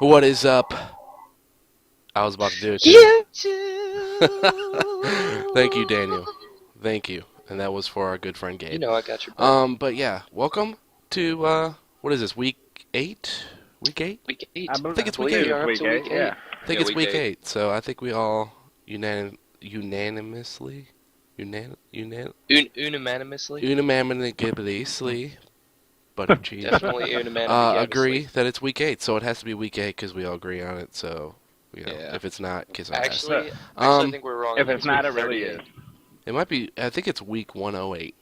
What is up? I was about to do it too. You Thank you, too. Daniel. Thank you. And that was for our good friend You Gabe. know I got your back. But yeah, welcome to what is this? Week 8? Week 8? Week I 8. I think it's week believe We 8. it's are up week to week 8, 8. yeah. I think Yeah, it's week week 8. 8. So I think we all unanimously Unanimously. unanimously butter cheese Definitely agree unanimously. that it's week 8. So it has to be week 8 because we all agree on it. So Yeah. if it's not, kiss our ass. Look, Actually, I Um, think we're wrong. I if think it's it's week not, it really 38. is. it might be. I think it's week 108.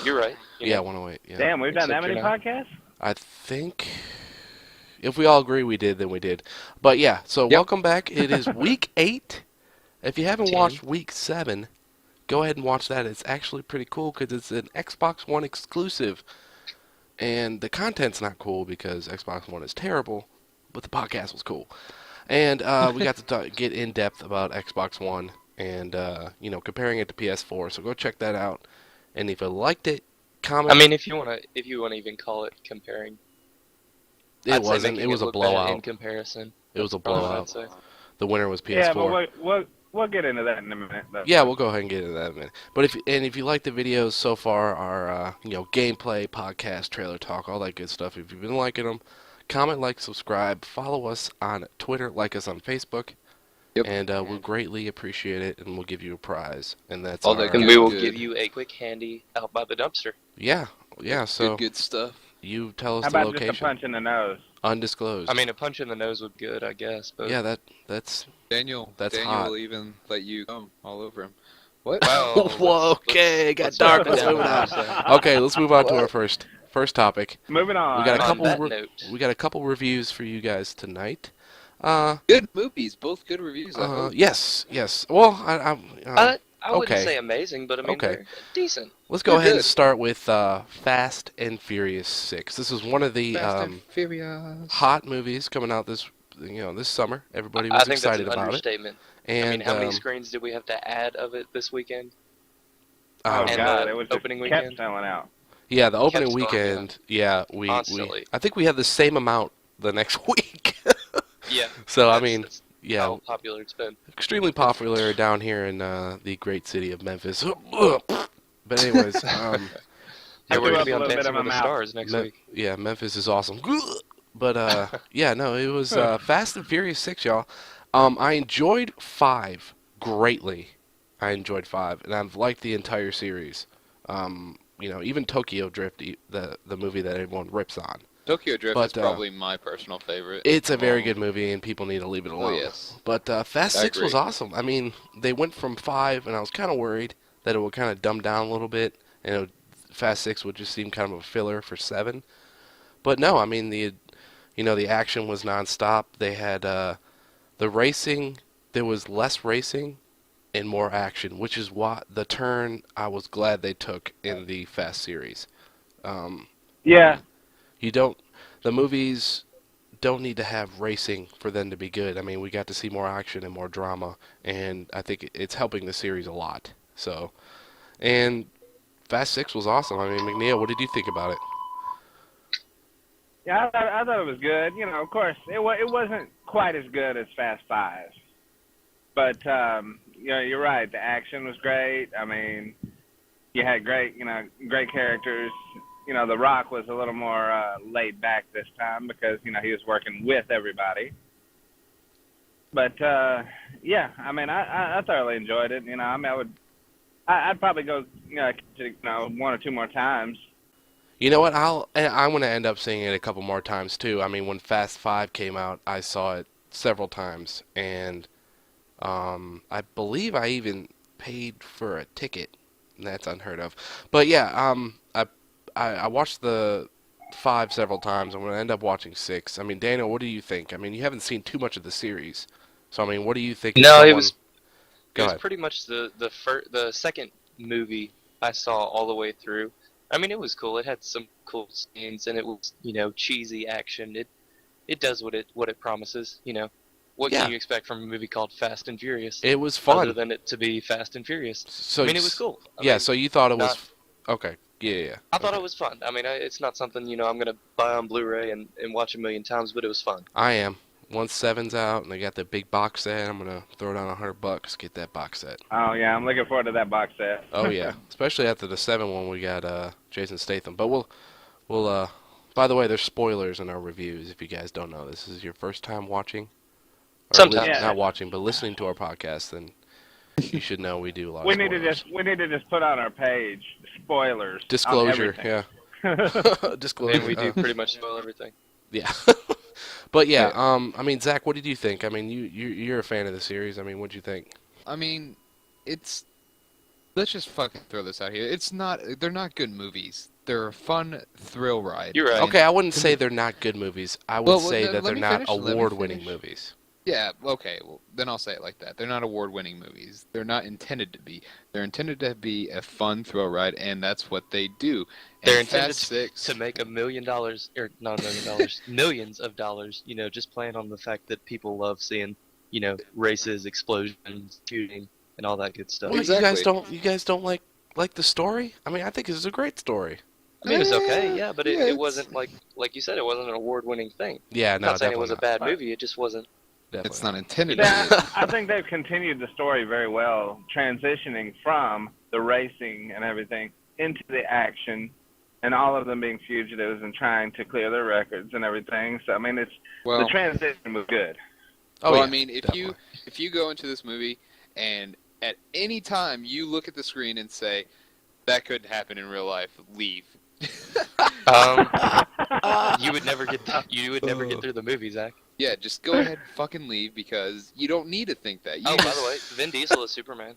You're right. Yeah, 108. Yeah. Damn, we've done that Except many you're not. podcasts? I think if we all agree we did, then we did. But yeah, so Yep. welcome back. It is week 8. If you haven't 10. watched week 7, go ahead and watch that. It's actually pretty cool because it's an Xbox One exclusive. And the content's not cool because Xbox One is terrible, but the podcast was cool. And we got to get in depth about Xbox One and comparing it to PS4. So go check that out. And if you liked it, comment. I mean, if you wanna even call it comparing, It I'd say wasn't. It making was a look bad in blowout. comparison. It was a That's what I'd blowout. say. The winner was PS4. Yeah, but we'll get into that in a minute. Though. Yeah, we'll go ahead and get into that in a minute. But if you like the videos so far, our gameplay, podcast, trailer talk, all that good stuff. If you've been liking them, comment, like, subscribe, follow us on Twitter, like us on Facebook, Yep. and we'll greatly appreciate it, and we'll give you a prize. And that's All our, that And we will Good. give you a quick handy out by the dumpster. yeah. So Good stuff. you tell us How the about just a location. punch in the nose? Undisclosed. I mean, a punch in the nose would be good, I guess. But yeah, that's Daniel That's Daniel hot. will even let you come all over him. What? Well, Whoa, okay, got let's dark. wrap Let's it down move it on. for a Okay, let's move on to our first topic. Moving on. We got a On couple. that note. We got a couple reviews for you guys tonight. Good movies, both good reviews. I hope. Yes. Well, I wouldn't okay. say amazing, but I mean, Okay. they're decent. Let's go They're ahead and good. start with Fast and Furious 6. This is one of the Fast and Furious. hot movies coming out this summer. Everybody I was think excited that's an about it. understatement. And I mean, how many screens did we have to add of it this weekend? Oh, um, And God, the it was opening just kept weekend? selling out. yeah, the kept opening selling out. weekend. Yeah, we Constantly. I think we had the same amount the next week. Yeah. So I that's- mean, that's yeah, how popular it's been. extremely popular down here in the great city of Memphis. But anyways, Hey, we're threw gonna up be a on little bit Dancing of my with the mouth. Stars next week. yeah, Memphis is awesome. But yeah, no, it was Fast and Furious 6, y'all. I enjoyed 5 greatly. I enjoyed 5, and I've liked the entire series. Even Tokyo Drift, the movie that everyone rips on. Tokyo Drift But, is probably my personal favorite. It's a very Um, good movie, and people need to leave it Oh alone. yes. But Fast I 6 was agree. awesome. I mean, they went from 5, and I was kind of worried that it would kind of dumb down a little bit, and Fast 6 would just seem kind of a filler for 7. But no, I mean, the action was nonstop. They had the racing. There was less racing and more action, which is what the turn I was glad they took in the Fast series. Yeah, The movies don't need to have racing for them to be good. I mean, we got to see more action and more drama, and I think it's helping the series a lot. So, and Fast 6 was awesome. I mean, McNeill, what did you think about it? yeah, I thought it was good. Of course, it wasn't quite as good as Fast 5. But, you're right. The action was great. I mean, you had great characters. The Rock was a little more laid back this time because, he was working with everybody. But, yeah, I mean, I thoroughly enjoyed it. I mean, I'd probably go, catch it, 1 or 2 more times. You know what? I'm gonna end up seeing it a couple more times too. I mean, when Fast 5 came out, I saw it several times, and I believe I even paid for a ticket. That's unheard of. But yeah, I watched the 5 several times. I'm gonna end up watching 6. I mean, Daniel, what do you think? I mean, you haven't seen too much of the series, so I mean, what do you think? No, if it someone... was Go it was ahead. pretty much the second movie I saw all the way through. I mean, it was cool. It had some cool scenes, and it was cheesy action. It does what it promises. What Yeah. can you expect from a movie called Fast and Furious? It was Other fun. than it to be Fast and Furious. So I mean, it was cool. Yeah. So you thought it was not- okay. Yeah. I thought it was fun. I mean, it's not something I'm gonna buy on Blu-ray and watch a million times, but it was fun. I am. Once Seven's out and they got the big box set, I'm gonna throw down $100, get that box set. Oh yeah, I'm looking forward to that box set. Oh yeah, especially after the 7 one, we got Jason Statham. But we'll. By the way, there's spoilers in our reviews. If you guys don't know, this is your first time watching, or Sometimes. Yeah. not watching, but listening to our podcast, then you should know we do a lot we of need spoilers. to just put on our page spoilers. on Disclosure, everything. yeah. Disclosure. And we do pretty much spoil everything. Yeah. But yeah, I mean, Zach, what did you think? I mean, you're a fan of the series. I mean, what'd you think? I mean, it's. Let's just fucking throw this out here. It's not. They're not good movies. They're a fun thrill ride. You're right. Okay, I wouldn't say they're not good movies. I would Well, say let that they're me not finish, let me award-winning finish. movies. Yeah, okay, well, then I'll say it like that. They're not award-winning movies. They're not intended to be. They're intended to be a fun thrill ride, and that's what they do. And They're intended Fast Six, to make $1 million, or not $1 million, millions of dollars. Just playing on the fact that people love seeing, races, explosions, shooting, and all that good stuff. Well, Exactly. you guys don't like the story? I mean, I think this is a great story. I mean, it's okay, yeah, but Yeah, it it's- wasn't like you said, it wasn't an award-winning thing. Yeah, no, Not saying it was a definitely bad movie, it just wasn't. not. it's Definitely not intended Yeah, to I think they've continued the story very well, transitioning from the racing and everything into the action, and all of them being fugitives and trying to clear their records and everything. So I mean, be. the Well, transition was good. Oh, well, yeah, I mean, definitely. if you go into this movie and at any time you look at the screen and say that couldn't happen in real life, leave. You would never get through the movie, Zach. Yeah, just go ahead and fucking leave because you don't need to think that. You Oh, by just- the way, Vin Diesel is Superman.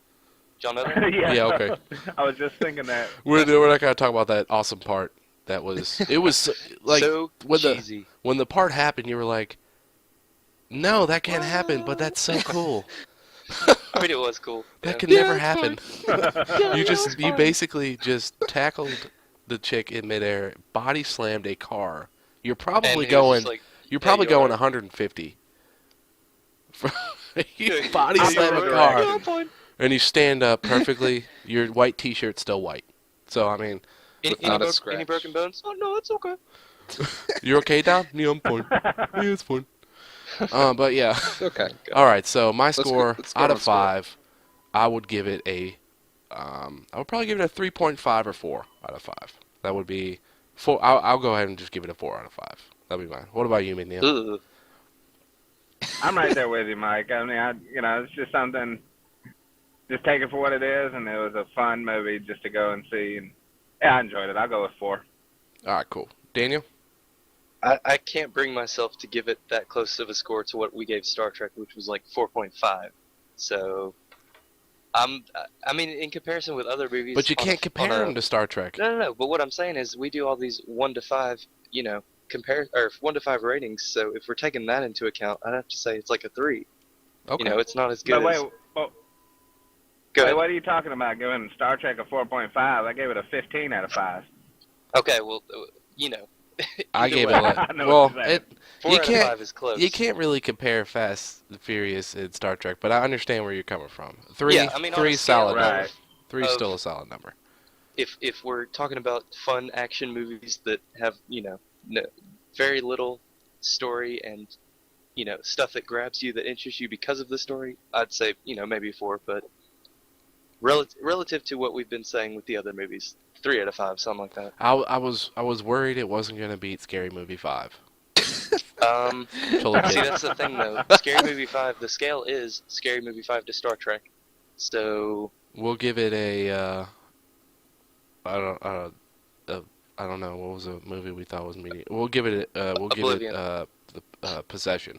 Did y'all know that? Yeah, okay. I was just thinking that. We're not gonna talk about that awesome part. That was it was like so when cheesy. the part happened, you were like, no, that can't happen. But that's so cool. I mean, it was cool. That yeah. could never happen. You basically just tackled the chick in midair, body slammed a car. You're And probably he was going. just like, You're "Yeah, probably you going are." 150. You Yeah, body yeah, slam a you're car, right. No, fine. and you stand up perfectly. Your white T-shirt's still white. So I mean, Not a Any scratch. broken bones? Oh no, it's okay. you're okay, Dom? Yeah, I'm fine. Yeah, it's fine. But yeah. Okay. All right. So my go- score let's go out on of score. 5, I would give it a. I would probably give it a 3.5 or 4 out of 5. That would be 4. I'll go ahead and just give it a 4 out of 5. That'd be mine. What about you, McNeill? Ugh. I'm right there with you, Mike. I mean, it's just something. Just take it for what it is, and it was a fun movie just to go and see. And yeah, I enjoyed it. I'll go with 4. All right, cool. Daniel? I can't bring myself to give it that close of a score to what we gave Star Trek, which was like 4.5. So, I mean, in comparison with other movies, But you on can't a- compare on a- them to Star Trek. No. But what I'm saying is, we do all these 1 to 5, 1 to 5 ratings. So if we're taking that into account, I'd have to say it's like a 3. Okay. It's not as good. But as, wait, go ahead. what are you talking about giving Star Trek a 4.5? I gave it a 15 out of 5. Okay, well, I either gave way, it I know well, what you're saying. 4 you out of can't- 5 is close. you can't really compare Fast and Furious and Star Trek, but I understand where you're coming from. 3, Yeah, I mean, on a 3 scale solid of- number. Right. 3 is of- still a solid number. If we're talking about fun action movies that have very little story and stuff that grabs you, that interests you because of the story, I'd say maybe 4. But relative to what we've been saying with the other movies, 3 out of 5, something like that. I was worried it wasn't gonna beat Scary Movie 5. Totally See, kidding. that's the thing though. Scary Movie 5, the scale is Scary Movie 5 to Star Trek. So We'll give it a. I don't know what was a movie we thought was medium. We'll give it. We'll give it Oblivion. Possession.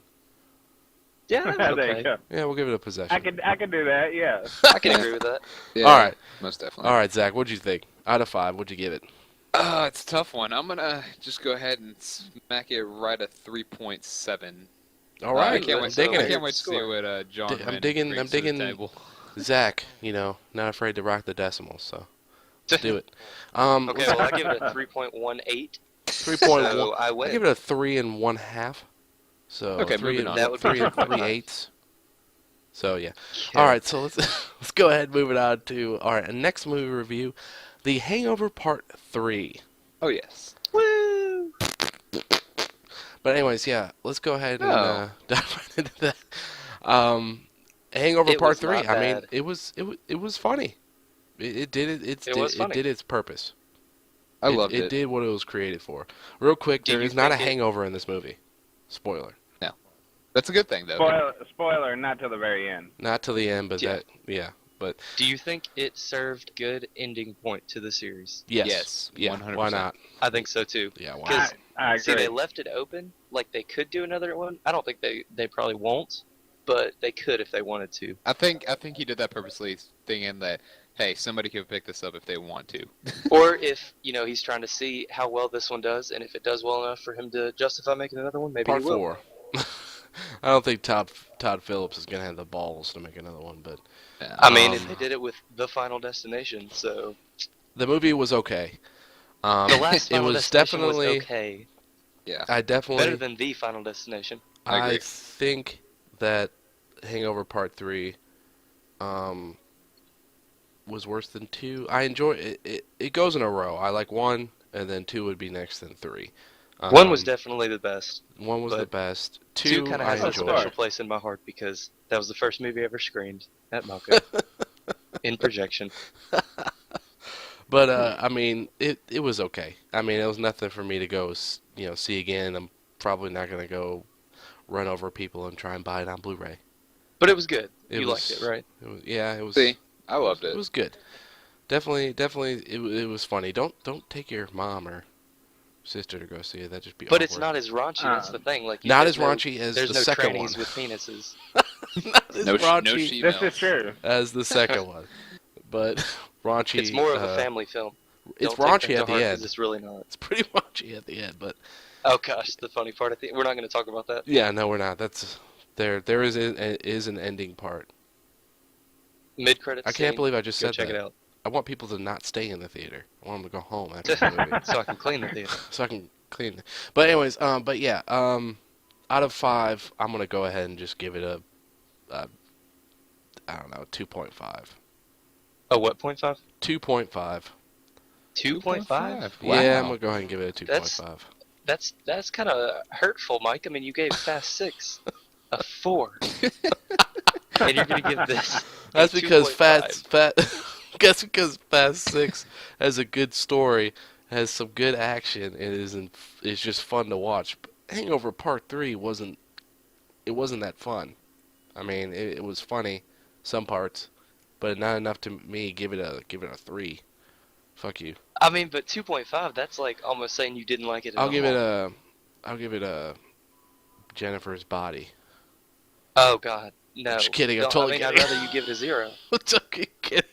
yeah, that's There you okay. go. Yeah, we'll give it a Possession. I could do that. Yeah. I can agree with that. Yeah, All right, most definitely. all right, Zach. What'd you think? Out of 5, what'd you give it? It's a tough one. I'm gonna just go ahead and smack it right at 3.7. All right, I can't I'm wait. digging I it. can't wait to see Score. what John. I'm Wynn digging- brings I'm to the digging- table. Zach, not afraid to rock the decimals, so let's do it. Okay, well, I give it a 3.18. 3.1. So I I win. give it a 3 1/2. So Okay, 3 moving and on. That would be 3 and 3/8. So yeah. All right, so let's go ahead and move it on to our next movie review. The Hangover Part 3. Oh yes. Woo! But anyways, yeah, let's go ahead and Oh. dive right into that. Hangover It Part was 3. not I mean, bad. it was funny. It did It was it funny. did its purpose. I loved It it. did what it was created for. Real quick, Do there you is not a think it- hangover in this movie. Spoiler. No, that's a good thing though. Spoiler, not till the very end. Not to the end, but Yeah. that yeah, but Do you think it served good ending point to the series? yes, Yes, yeah, 100%. why not? I think so too. Yeah, why Because not? I see, agree. they left it open, like they could do another one. I don't think they probably won't, but they could if they wanted to. I think he did that purposely, thinking that hey, somebody could pick this up if they want to. Or if he's trying to see how well this one does, and if it does well enough for him to justify making another one, maybe Part he will. 4. I don't think Todd Phillips is gonna have the balls to make another one, but I mean, if Um, they did it with The Final Destination, so the movie was okay. the last it Final was Destination definitely was okay, Yeah. I definitely better than The Final Destination. I agree. think that Hangover Part 3 was worse than 2. I enjoy it. It goes in a row. I like 1, and then 2 would be next, then 3. One was definitely the best. 1 was the but best. 2 2 kind of I has a enjoyed. special place in my heart because that was the first movie I ever screened at Malco in projection. But I mean, it was okay. I mean, it was nothing for me to go see again. I'm probably not gonna go run over people and try and buy it on Blu-ray. But it was good. It You was, liked it, right? It was, yeah, it was. See, I loved It it. was good. Definitely, it was funny. Don't take your mom or sister to go see it. That'd just be But awkward. it's not as raunchy. That's the thing. Like Not there's as raunchy as there's the no second trannies one. with penises. Not as No raunchy This females. is true. as the second one, but raunchy. It's more of a family film. It's Don't take raunchy that at to the heart, end. 'cause it's really not. It's pretty raunchy at the end, but Oh gosh, the funny part. We're not going to talk about that. yeah, no, we're not. There is an ending part. Mid credits. I can't believe I just Go said check that. it out, I want people to not stay in the theater. I want them to go home after the movie, so I can clean the theater. so I can clean it. But anyways, but yeah, out of 5, I'm gonna go ahead and just give it a I don't know, 2.5. Oh, what? 0.5? 2.5. 2.5? Wow. Yeah, I'm gonna go ahead and give it a That's- 2.5. That's kind of hurtful, Mike. I mean, you gave Fast 6 a 4, and you're going to give this. That's a because 2.5. That's because Fast 6 has a good story, has some good action, and is just fun to watch. But Hangover Part 3 wasn't that fun. I mean, it was funny, some parts, but not enough to me give it a 3. Fuck you. I mean, but 2.5, that's like almost saying you didn't like it at I'll give it all. a Jennifer's Body. Oh, God. No. Just kidding, I'm Don't- totally I'd kidding. rather you give it a 0. Totally kidding.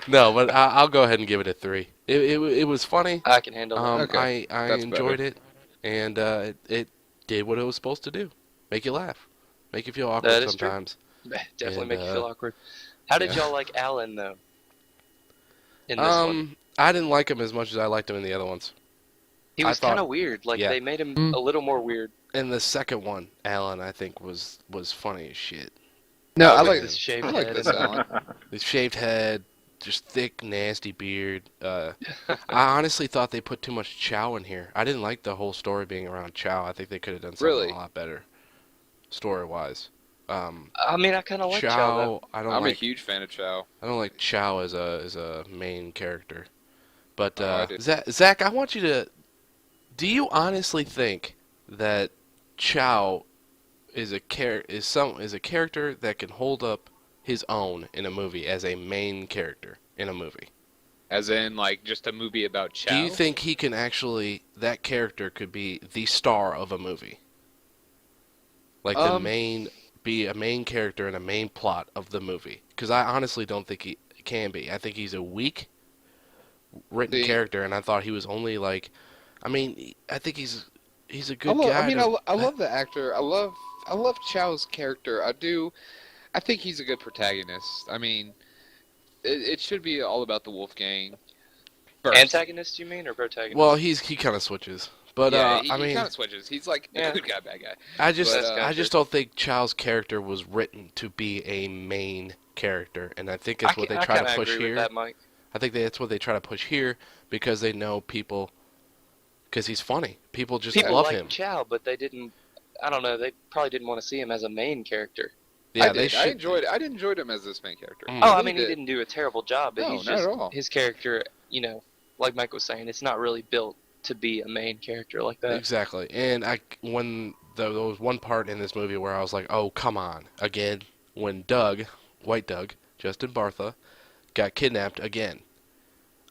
No, but I'll go ahead and give it a 3. It was funny. I can handle that. Okay, I that's enjoyed better. it, and it did what it was supposed to do. Make you laugh. Make you feel awkward That is true. sometimes. Definitely and, make you feel awkward. How did yeah. y'all like Alan, though? In this one? I didn't like him as much as I liked him in the other ones. He I was kind thought- of weird. Like, yeah. they made him Mm. a little more weird. In the second one, Alan, I think was funny as shit. No, I With like his shaved I like head this and- Alan. His shaved head, just thick, nasty beard. I honestly thought they put too much Chow in here. I didn't like the whole story being around Chow. I think they could have done something Really? a lot better, story-wise. I mean, I kind of like Chow, though. Chow, I don't I'm like. a huge fan of Chow. I don't like Chow as a main character. But Oh, I do. Zach, I want you to. Do you honestly think that Chow is a character that can hold up his own in a movie as a main character in a movie? As in, like, just a movie about Chow. Do you think he can that character could be the star of a movie? Like be a main character and a main plot of the movie? Because I honestly don't think he can be. I think he's a weak written See- character, and I thought he was only like, I mean, I think he's a good I guy. mean, I love the actor. I love Chow's character. I do. I think he's a good protagonist. I mean, it should be all about the Wolfgang. First. Antagonist, you mean, or protagonist? Well, he kind of switches, but yeah, I he mean, kind of switches. He's like Yeah. a good guy, bad guy. I just but, I just don't think Chow's character was written to be a main character, and I think it's what they try kinda to push agree here. With that, Mike. I think that's what they try to push here because they know people, because he's funny. People just People love like him. Chow, but they didn't. I don't know. They probably didn't want to see him as a main character. Yeah, I they did. I should. enjoyed him as this main character. Mm. Oh, I I really mean, he did. didn't do a terrible job, but No, he's not just at all. his character. Like Mike was saying, it's not really built to be a main character like that. Exactly. And there was one part in this movie where I was like, oh, come on. Again, when White Doug, Justin Bartha, got kidnapped again.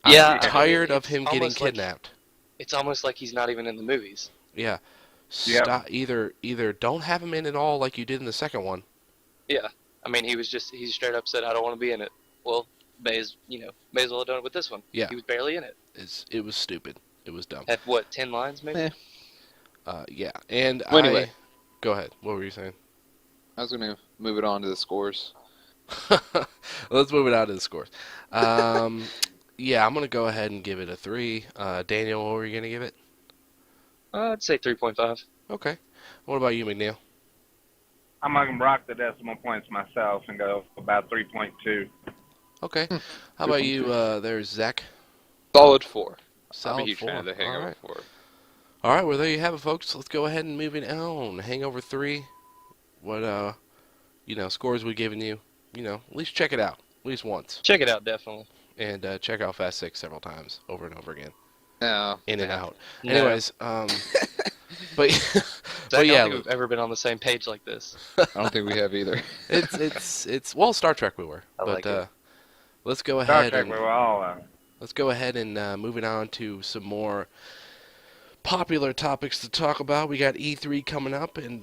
Yeah, I'm tired of it's him getting almost like- kidnapped. It's almost like he's not even in the movies. Yeah. Yep. Stop. Either don't have him in at all like you did in the second one. Yeah, I mean, he straight up said, "I don't want to be in it." Well, may as well have done it with this one. Yeah. He was barely in it. It was stupid. It was dumb. Had what, 10 lines maybe? Eh. Yeah. And Well, anyway. Go ahead. What were you saying? I was gonna move it on to the scores. Let's move it out to the scores. Yeah, I'm gonna go ahead and give it a 3. Daniel, what were you gonna give it? I'd say 3.5. Okay. What about you, McNeil? I'm not gonna rock the decimal points myself and go about 3.2. Okay. How about you? There's Zach. Solid 4. I'm Solid a huge 4. fan of the Hangover All right. 4. All right. Well, there you have it, folks. Let's go ahead and move it on. Hangover 3. What scores we giving you? At least check it out at least once, Check it out, definitely. and check out Fast 6 several times over and over again, No. in and no. out. No. Anyways, but Zach, but I yeah, don't think we've ever been on the same page like this. I don't think we have either. it's well, Star Trek we were, I but like it. let's go Star ahead Trek, and we were all let's go ahead and moving on to some more popular topics to talk about. We got E3 coming up, and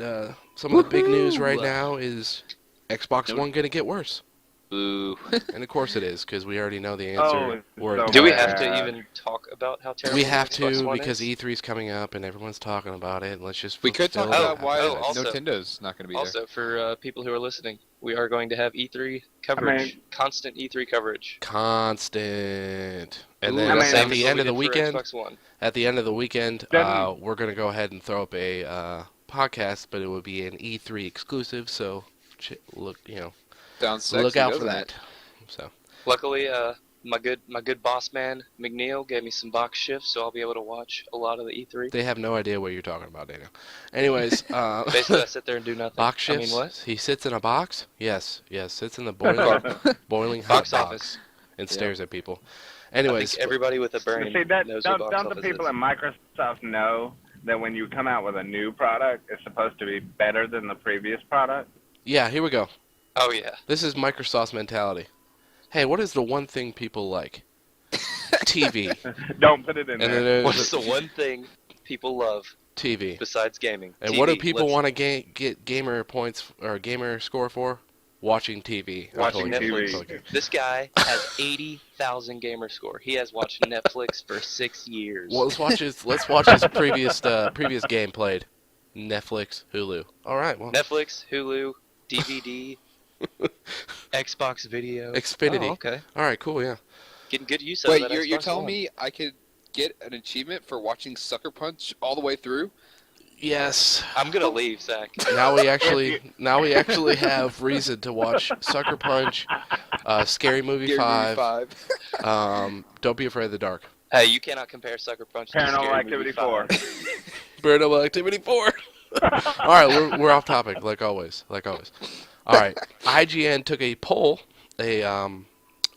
some of the big news right now is Xbox One going to get worse. Boo. And of course it is, because we already know the Oh, answer. it's We're so Do we bad. have to even talk about how terrible We have the Xbox to One because is? E3 is coming up and everyone's talking about it. Let's just We could talk fulfill about it. why also- Nintendo's not going to be there. Also, for people who are listening, we are going to have E3 coverage, constant E3 coverage. Constant. And Ooh, then I mean, at Same the as end what of we the did for weekend, Xbox One. we're going to go ahead and throw up a podcast, but it will be an E3 exclusive. So look Sounds sexy, out for doesn't that. it? So Luckily, my good boss man McNeill gave me some box shifts, so I'll be able to watch a lot of the E3. they have no idea what you're talking about, Daniel. Anyways, Basically, I sit there and do nothing. box shifts. I mean, what? He sits in a box. Yes, sits in the boiling hot Box office. and Yeah. stares at people. I Anyways, think everybody with a brain See, that, knows don't what box the office people is. at Microsoft know that when you come out with a new product, it's supposed to be better than the previous product? yeah, here we go. Oh yeah. This is Microsoft's mentality. Hey, what is the one thing people like? TV. Don't put it in And there. then there's What's the one thing people love TV. besides gaming? And TV. what do people Let's- want to get gamer points or gamer score for? Watching TV. I'm Watching totally TV. kidding. This guy has 80,000 gamer score. He has watched Netflix for 6 years. Well, let's watch his previous game played. Netflix, Hulu. All right. Well, Netflix, Hulu, DVD, Xbox Video. Xfinity. Oh, okay. all right. Cool. Yeah. Getting good use of Wait, that you're Xbox telling One. me I could get an achievement for watching Sucker Punch all the way through? Yes. I'm gonna leave, Zach. Now we actually have reason to watch Sucker Punch, Scary Movie Scary 5. Movie 5. Don't Be Afraid of the Dark. Hey, you cannot compare Sucker Punch to Paranormal Scary Activity Movie 4. 5. Paranormal Activity 4. All right, we're off topic like always. All right, IGN took a poll a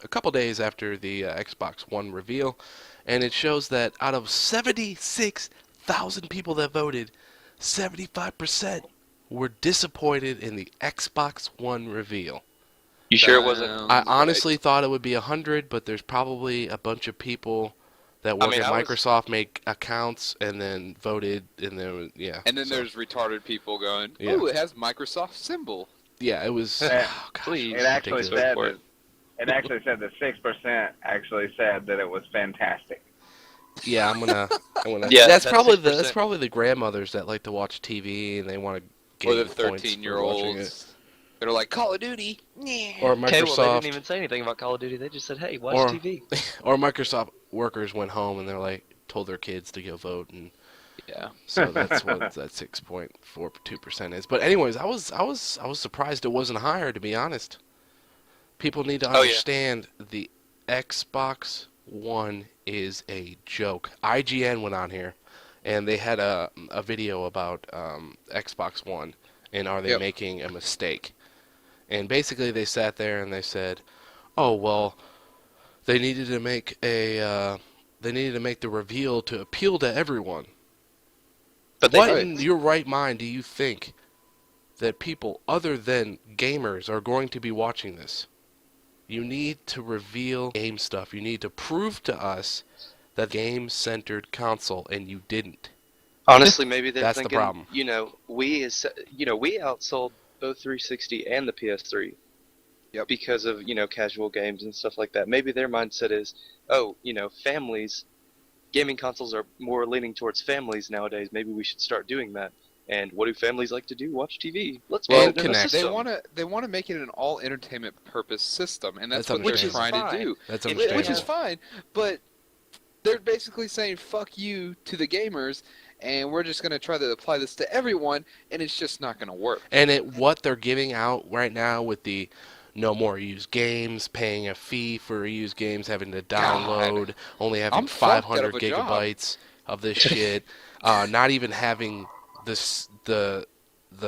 couple days after the Xbox One reveal, and it shows that out of 76,000 people that voted, 75% were disappointed in the Xbox One reveal. You sure it wasn't? I honestly thought it would be 100, but there's probably a bunch of people that work mean, at I was- Microsoft make accounts and then voted, and then yeah. And then so, there's retarded people going, Yeah. oh, it has Microsoft symbol. yeah, it was. Yeah. Oh, gosh, Please. It actually ridiculous. said for that, it actually said that 6% actually said that it was fantastic. Yeah, I'm gonna. Yeah, that's that probably 6%. the grandmothers that like to watch TV and they want to Or gain the points for 13-year-olds. They're like, Call of Duty. watching it. Or Okay, well, they Microsoft, didn't even say anything about Call of Duty. They just said, "Hey, watch Or- TV." or Microsoft workers went home and they're like told their kids to go vote, and Yeah. so that's what that 6.42% is. But anyways, I was surprised it wasn't higher, to be honest. People need to Oh, yeah. understand the Xbox One is a joke. IGN went on here, and they had a video about Xbox One, and are they Yep. making a mistake? And basically, they sat there and they said, "Oh well, they needed to make the reveal to appeal to everyone." But they What didn't. in your right mind do you think that people other than gamers are going to be watching this? You need to reveal game stuff. You need to prove to us that game-centered console, and you didn't. Honestly, maybe they're That's the thinking, problem. we outsold both 360 and the PS3. Yep. Because of, casual games and stuff like that. Maybe their mindset is, families, gaming consoles are more leaning towards families nowadays. Maybe we should start doing that. And what do families like to do? Watch TV. Let's Well, put it in a Connect. They system. want to make it an all entertainment purpose system, and that's That's what they're understandable. trying to do. That's Which Which understandable. is fine, but they're basically saying fuck you to the gamers, and we're just going to try to apply this to everyone, and it's just not going to work. And what they're giving out right now with the no more used games, paying a fee for used games, having to download, only having I'm fucked out 500 of a job. gigabytes of this shit, not even having the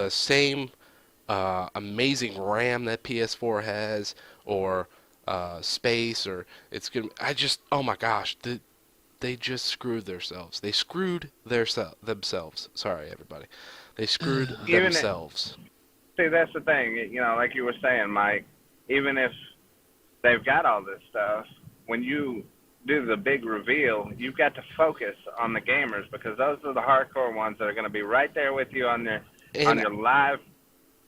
same amazing RAM that PS4 has, or space, or it's gonna. Oh my gosh, they just screwed themselves. They screwed themselves. Sorry, everybody. They screwed Even themselves. See, that's the thing. Like you were saying, Mike. Even if they've got all this stuff, when you do the big reveal, you've got to focus on the gamers, because those are the hardcore ones that are going to be right there with you on your live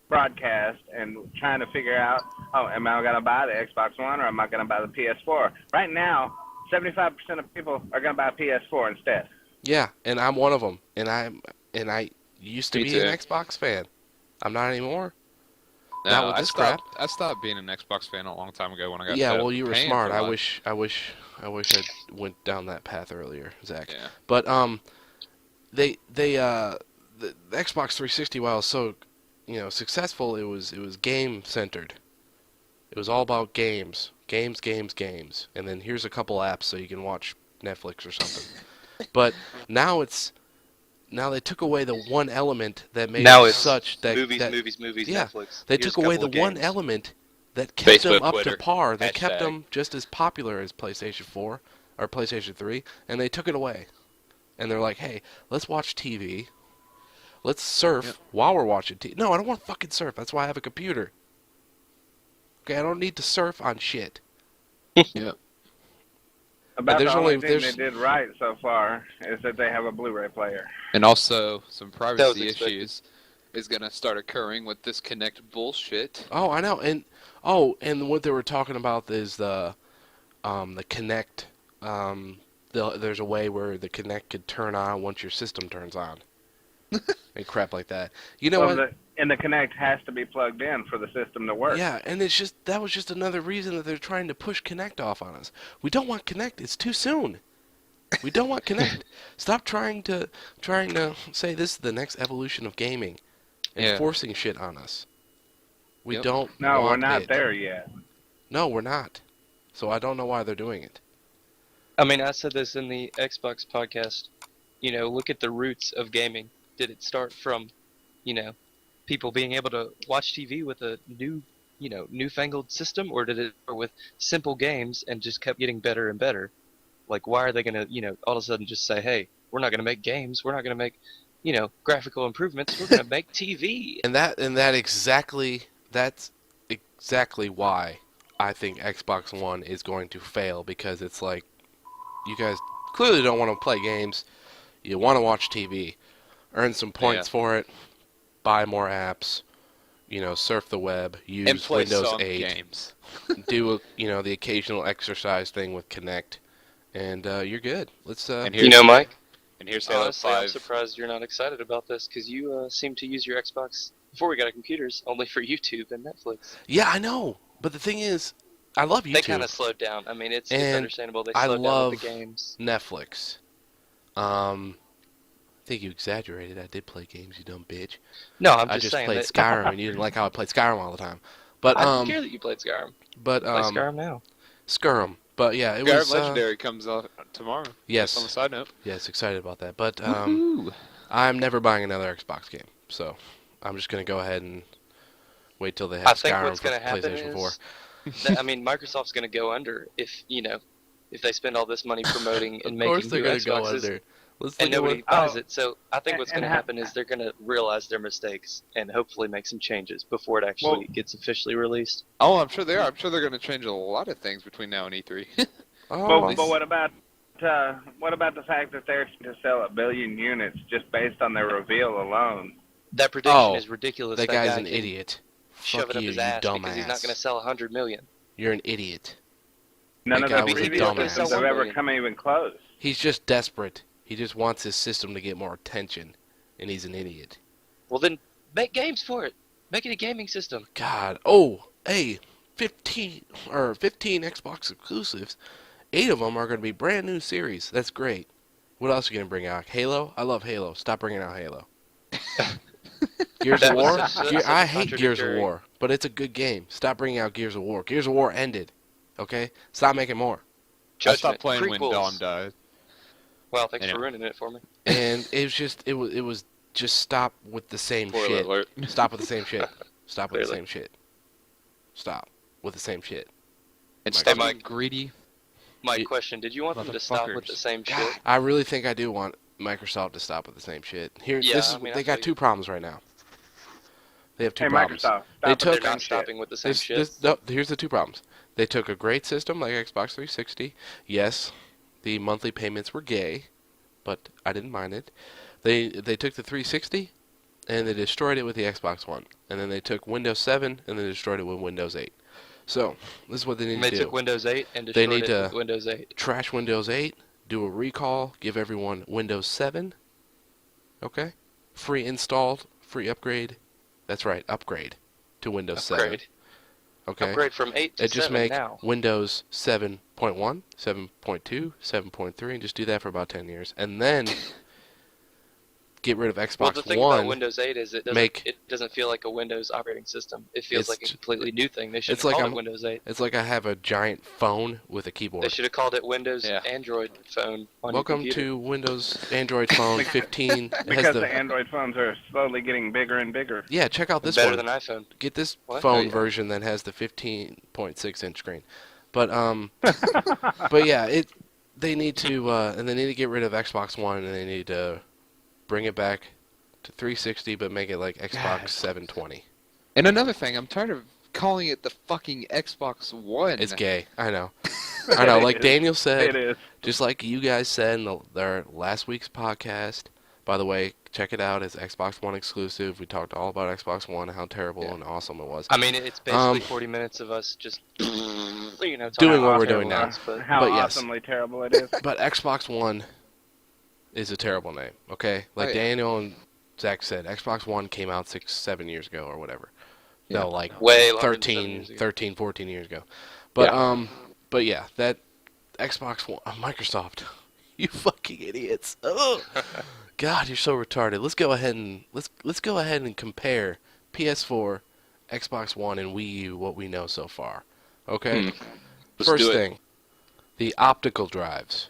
broadcast and trying to figure out, am I going to buy the Xbox One or am I going to buy the PS4? Right now, 75% of people are going to buy a PS4 instead. Yeah, and I'm one of them. And I used to Me be too. an Xbox fan. I'm not anymore. No, Not with this crap. I stopped being an Xbox fan a long time ago when I got Yeah, fed up well, you were paying smart. for I life. wish I went down that path earlier, Zach. Yeah. But the Xbox 360, while it was so successful, it was game centered. It was all about games, games, and then here's a couple apps so you can watch Netflix or something. But now they took away the one element that made Now it it's such that movies, yeah, Netflix. they Here's took a away couple the of one games. element that kept them Facebook, up Twitter, to par. They kept hashtag. them just as popular as PlayStation 4 or PlayStation 3, and they took it away. And they're like, hey, let's watch TV. Let's surf while we're watching TV. No, I don't want to fucking surf. That's why I have a computer. Okay, I don't need to surf on shit. Yep. About there's the only only- thing there's- they did right so far is that they have a Blu-ray player. And also, some That was privacy expected. issues is going to start occurring with this Connect bullshit. Oh, I know. And what they were talking about is the Kinect. There's a way where the Kinect could turn on once your system turns on, and crap like that. You know what? And the Kinect has to be plugged in for the system to work. Yeah, and that was just another reason that they're trying to push Kinect off on us. We don't want Kinect. It's too soon. We don't want Kinect. Stop trying to say this is the next evolution of gaming and Yeah. forcing shit on us. We Yep. don't. No, we're want not it. there yet. No, we're not. So I don't know why they're doing it. I mean, I said this in the Xbox podcast. Look at the roots of gaming. Did it start from, people being able to watch TV with a newfangled system, or did it start with simple games and just kept getting better and better? Like, why are they going to, all of a sudden just say, hey, we're not going to make games, we're not going to make, graphical improvements, we're going to make TV. That's exactly why I think Xbox One is going to fail, because it's like, you guys clearly don't want to play games. You want to watch TV, earn some points for it, buy more apps, surf the web, use And play Windows some 8, games. do the occasional exercise thing with Kinect, and you're good. Let's And Mike, And here's Halo honestly, I'm 5. surprised you're not excited about this, because you seem to use your Xbox, before we got our computers, only for YouTube and Netflix. Yeah, I know, but the thing is, I love YouTube. They kind of slowed down. I mean, it's And understandable they I slowed down love with the games. Netflix. I think you exaggerated. I did play games, you dumb bitch. No, I'm I just just saying played that. Skyrim, and you didn't like how I played Skyrim all the time. But I don't care that you played Skyrim. but Play Skyrim now. Skyrim. But yeah, it Guard was. Legendary comes out tomorrow. Yes. Just on the side note. Yes, excited about that. But Woohoo. I'm never buying another Xbox game, so I'm just gonna go ahead and wait till they I have think Skyrim what's for going to happen PlayStation 4. is, that, I mean, Microsoft's going to go under if they spend all this money promoting and Of course making they're new gonna go Xboxes under. Let's and look at nobody what. buys it. So I think what's going to and happen is they're going to realize their mistakes and hopefully make some changes before it actually gets officially released. Oh, I'm sure they are. I'm sure they're going to change a lot of things between now and E3. Oh, But what about the fact that they're to sell 1 billion units just based on their reveal alone? That prediction Oh, is ridiculous. that guy's guy an can idiot. Shove Fuck it up you, his you ass dumbass. because he's not going to sell 100 million. You're an idiot. None That of guy the was a previous dumbass. systems Sell have 1 ever billion. come even close. He's just desperate. He just wants his system to get more attention, and he's an idiot. Well, then make games for it. Make it a gaming system. God. Oh, hey, 15 Xbox exclusives. 8 of them are going to be brand new series. That's great. What else are you going to bring out? Halo? I love Halo. Stop bringing out Halo. Gears of That was War? such a I hate Gears of contradictory- War, but it's a good game. Stop bringing out Gears of War. Gears of War ended. Okay? Stop making more. I Judgment. stopped playing when Prequels. Dom died. Well, thanks Anyway. for ruining it for me. And it was just stop with the same Spoiler shit. alert. Stop with the same shit. Stop with the Clearly. same shit. Stop with the same shit. And Mike. stop Hey, being Mike. greedy. My You- question, did you want them to stop with the Motherfuckers. same shit? God, I really think I do want Microsoft to stop with the same shit. Here, Yeah, this is I mean, they I got feel two you. problems right now. They have two Hey, problems. Microsoft, They stop with took- the They're same not shit. stopping with the same shit. Here's the two problems. They took a great system like Xbox 360. Yes, the monthly payments were gay, but I didn't mind it. They took the 360 and they destroyed it with the Xbox One, and then they took Windows 7 and they destroyed it with Windows 8. So this is what they need And they to do. took Windows 8 and They destroyed need it to- with Windows 8. Trash Windows 8, do a recall, give everyone Windows 7. Okay? Free installed, free upgrade. That's right, upgrade to Windows 7. Upgrade. Okay? Upgrade from 8 to And just 7 make now. Windows 7.1, 7.2, 7.3, and just do that for about 10 years. And then get rid of Well, Xbox the thing One. about Windows 8 is it doesn't feel like a Windows operating system. It feels It's like a j- completely new thing. They should it's have like called I'm- it Windows 8. It's like I have a giant phone with a They keyboard. should have called it Windows Yeah. Android phone on Welcome your computer. to Windows Android Phone 15. It has Because the Android phones are slowly getting bigger and bigger. Yeah, check out this Better one. than iPhone. Get this What? phone Oh, yeah. version that has the 15.6-inch screen. But but yeah, they need to and they need to get rid of Xbox One, and they need to bring it back to 360, but make it like Xbox God. 720. And another thing, I'm tired of calling it the fucking Xbox One. It's gay. I know. I know. Like Daniel It said, is. just like you guys said in their last week's podcast. By the way, check it out. It's Xbox One exclusive. We talked all about Xbox One, how terrible Yeah. and awesome it was. I mean, it's basically 40 minutes of us just, talking what we're about doing now. things, But How But yes. awesomely terrible it is. But Xbox One is a terrible name, okay? Like Oh, yeah. Daniel and Zach said, Xbox One came out 6-7 years ago or whatever. Yeah. No, like way longer than 7 years ago. 14 years ago. But but yeah, that Xbox One, Microsoft, you fucking idiots. Oh. God, you're so retarded. Let's go ahead and compare PS4, Xbox One, and Wii U what we know so far. Okay? Let's First do it. thing, the optical drives.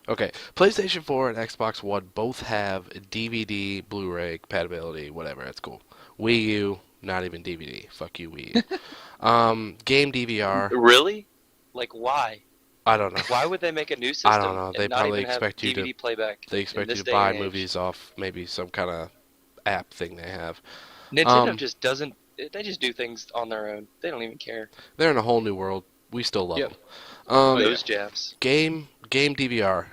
Okay, PlayStation 4 and Xbox One both have DVD, Blu-ray compatibility, whatever. That's cool. Wii U, not even DVD. Fuck you, Wii U. Game DVR. Really? Like, why? I don't know. Why would they make a new system? I don't know. and They not probably even have expect you to- DVD playback. They in expect this you to day buy and age? movies off maybe some kind of app thing they have. Nintendo Um, just doesn't. They just do things on their own. They don't even care. They're in a whole new world. We still love Yep. them. Those Japs. Game DVR.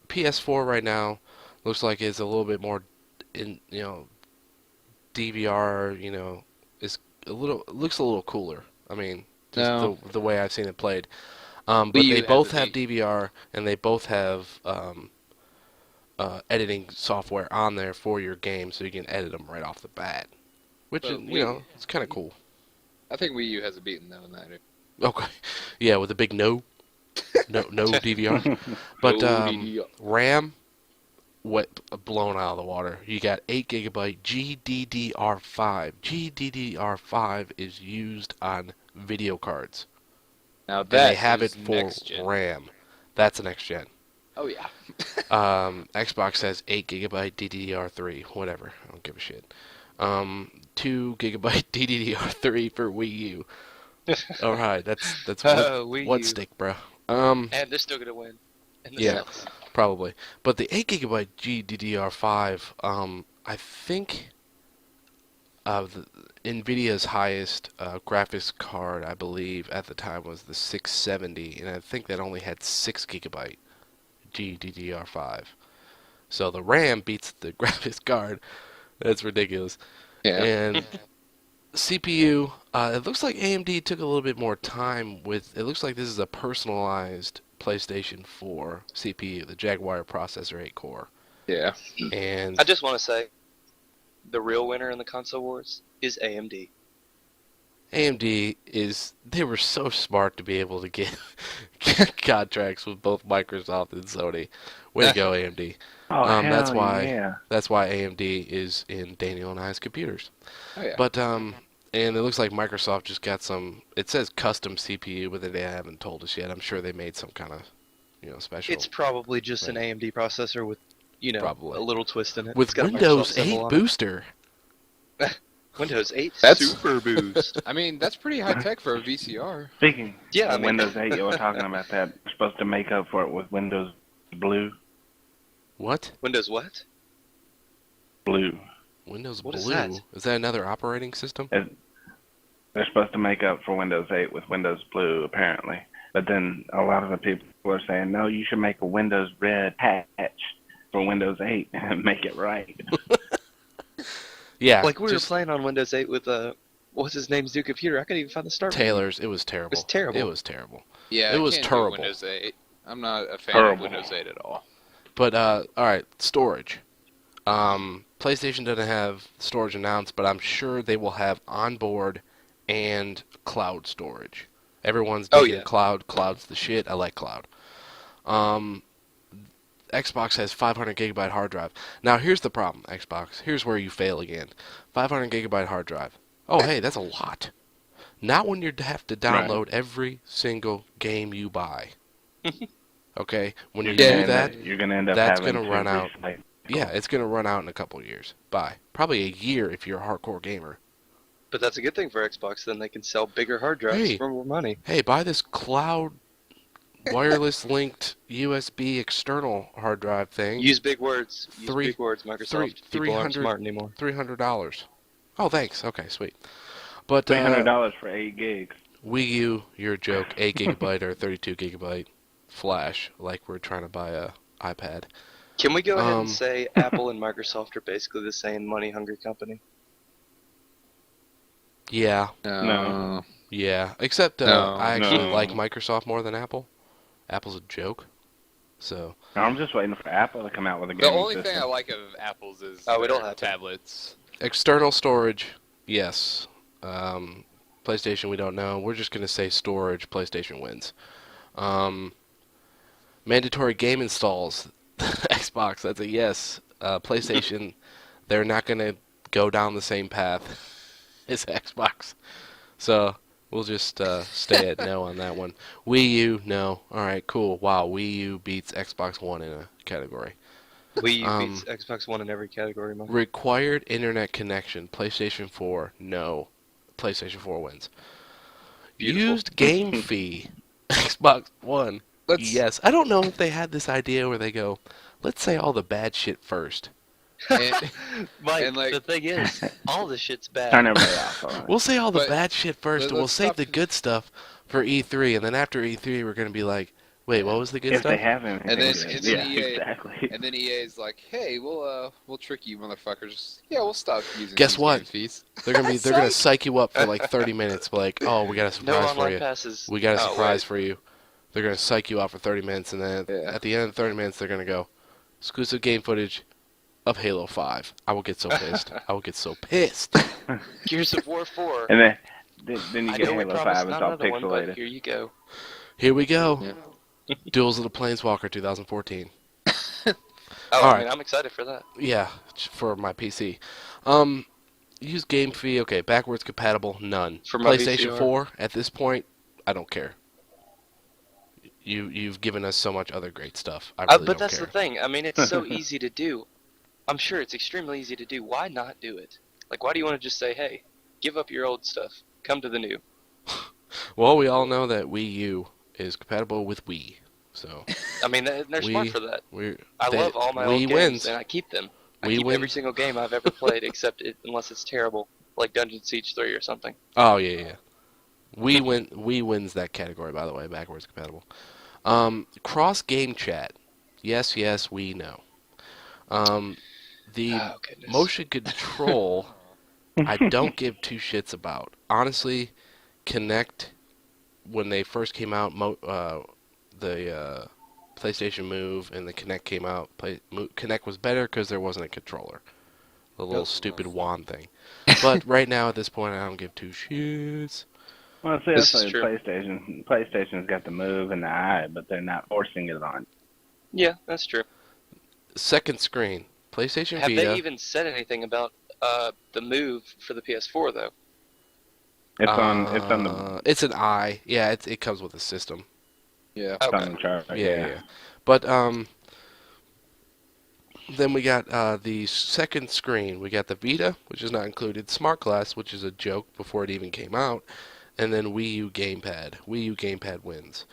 PS4 right now looks like it's a little bit more in DVR. Looks a little cooler. I mean, just No. the way I've seen it played. But Wii U they has both the have DVR and they both have editing software on there for your game, so you can edit them right off the bat. Which But is, Wii- it's kind of cool. I think Wii U has a beaten though in that. Okay, yeah, with a big no DVR. But No DVR. RAM, blown out of the water. You got 8 gigabyte GDDR5. GDDR5 is used on video cards. Now and they that have it is for next gen. RAM. That's a next gen. Oh yeah. Xbox has 8 gigabyte DDR3, whatever. I don't give a shit. 2 gigabyte DDR3 for Wii U. All right, that's Wii one U. stick, bro. And they're still gonna win in the Yeah, sales. probably. But the 8 gigabyte GDDR5, I think the, Nvidia's highest graphics card, I believe, at the time was the 670, and I think that only had 6 gigabyte GDDR5. So the RAM beats the graphics card. That's ridiculous. Yeah. And CPU, it looks like AMD took a little bit more time with. It looks like this is a personalized PlayStation 4 CPU, the Jaguar processor 8 core. Yeah. And I just want to say, the real winner in the console wars is AMD. AMD is. They were so smart to be able to get contracts with both Microsoft and Sony. Way to go, AMD. Oh, That's hell why. yeah. That's why AMD is in Daniel and I's computers. Oh yeah. But and it looks like Microsoft just got some. It says custom CPU, but they haven't told us yet. I'm sure they made some kind of, special. It's probably just an Right. AMD processor with, Probably. a little twist in it. with It's got a Windows Microsoft symbol 8 on it. booster. Windows 8 That's- Super Boost. I mean, that's pretty high tech for a VCR. Speaking Yeah, I of mean- Windows 8, you were talking about that. We're supposed to make up for it with Windows Blue. What? Windows what? Blue. Windows What is Blue? that? Is that another operating system? They're supposed to make up for Windows 8 with Windows Blue, apparently. But then a lot of the people are saying, no, you should make a Windows Red patch for Windows 8 and make it right. Yeah. Like we were just playing on Windows 8 with what's his name's new computer. I couldn't even find the start menu. Taylor's. It was terrible. It was terrible. It was terrible. Yeah. It I was can't do terrible. Windows 8. I'm not a fan Terrible. of Windows 8 at all. But all right, storage. PlayStation doesn't have storage announced, but I'm sure they will have onboard and cloud storage. Everyone's Oh, digging yeah. cloud. Cloud's the shit. I like cloud. Xbox has 500 gigabyte hard drive. Now here's the problem, Xbox. Here's where you fail again. 500 gigabyte hard drive. Oh, hey, that's a lot. Not when you have to download every single game you buy. Okay, when you Yeah, do that, You're going to end up that's having gonna to run out. recycle. yeah, it's gonna run out in a couple of years. Bye. Probably a year if you're a hardcore gamer. But that's a good thing for Xbox. Then they can sell bigger hard drives Hey. for more money. Hey, buy this cloud wireless linked USB external hard drive thing. Use big words. Use Three- big words, Microsoft. People aren't 300 smart anymore. $300. Oh, thanks. Okay, sweet. But $300 for 8 gigs. Wii U, you're a joke. 8 gigabyte or 32 gigabyte flash, like we're trying to buy a iPad. Can we go ahead Um, and say Apple and Microsoft are basically the same money-hungry company? Yeah, No. yeah. Except No, I actually no. like Microsoft more than Apple. Apple's a joke. So I'm just waiting for Apple to come out with a The gaming only system. thing I like of Apple's is Oh, it'll their happen. tablets. external storage, yes. PlayStation, we don't know. We're just gonna say storage. PlayStation wins. Mandatory game installs. Xbox, that's a yes. PlayStation, they're not gonna go down the same path as Xbox. So we'll just stay at no on that one. Wii U, no. All right, cool. Wow, Wii U beats Xbox One in a category. Wii U Um, beats Xbox One in every category, Mike. Required internet connection. PlayStation 4, no. PlayStation 4 wins. Beautiful. Used game fee. Xbox One, Let's yes. I don't know if they had this idea where they go, let's say all the bad shit first. and, Mike, and, like- the thing is, all this shit's bad. Turn everybody off. All right. We'll say all the But bad shit first, and we'll let's save stop- the good stuff for E3, and then after E3, we're going to be like, wait, what was the good If stuff? they have anything. And then- good. and then yeah, EA exactly. and then EA's like, hey, we'll trick you motherfuckers. Yeah, we'll stop using Guess these what? game fees. They're gonna psych you up for like 30 minutes. Like, oh, we got a No surprise for online you. passes. We got a Oh, surprise wait. for you. They're gonna psych you out for 30 minutes, and then Yeah. at the end of the 30 minutes, they're gonna go exclusive game footage of Halo 5. I will get so pissed. I will get so pissed. Gears of War 4. And then you I get know we Halo promised 5. It's not all another one, but pixelated. here you go. Here we go. Yeah. Duels of the Planeswalker 2014. Oh, All I right. mean, I'm excited for that. Yeah, for my PC. Use game fee. Okay, backwards compatible. None. For my PlayStation VCR. 4 at this point, I don't care. you've given us so much other great stuff. I really But don't that's care. the thing. I mean, it's so easy to do. I'm sure it's extremely easy to do. Why not do it? Like, why do you want to just say, hey, give up your old stuff, come to the new? Well, we all know that Wii U is compatible with Wii, so I mean, they're smart for that. I love all my old Wii games, wins. and I keep them. I Wii keep every wins. single game I've ever played, unless it's terrible, like Dungeon Siege 3 or something. Oh yeah. Wii wins that category, by the way, backwards compatible. Cross game chat. Yes, we know. The Oh, goodness. motion control, I don't give two shits about. Honestly, Kinect, when they first came out, the PlayStation Move and the Kinect came out. Kinect was better because there wasn't a controller, the little stupid wand thing. But right now, at this point, I don't give two shits. Well, see, This that's is like true. PlayStation. PlayStation's got the Move and the Eye, but they're not forcing it on. Yeah, that's true. Second screen, PlayStation Have Vita. they even said anything about the move for the PS4 though? It's on the It's an Eye. Yeah, it comes with a system. Yeah. it's on Okay. the chart. Yeah. But then we got the second screen. We got the Vita, which is not included. Smart Glass, which is a joke before it even came out, and then Wii U Gamepad. Wii U Gamepad wins.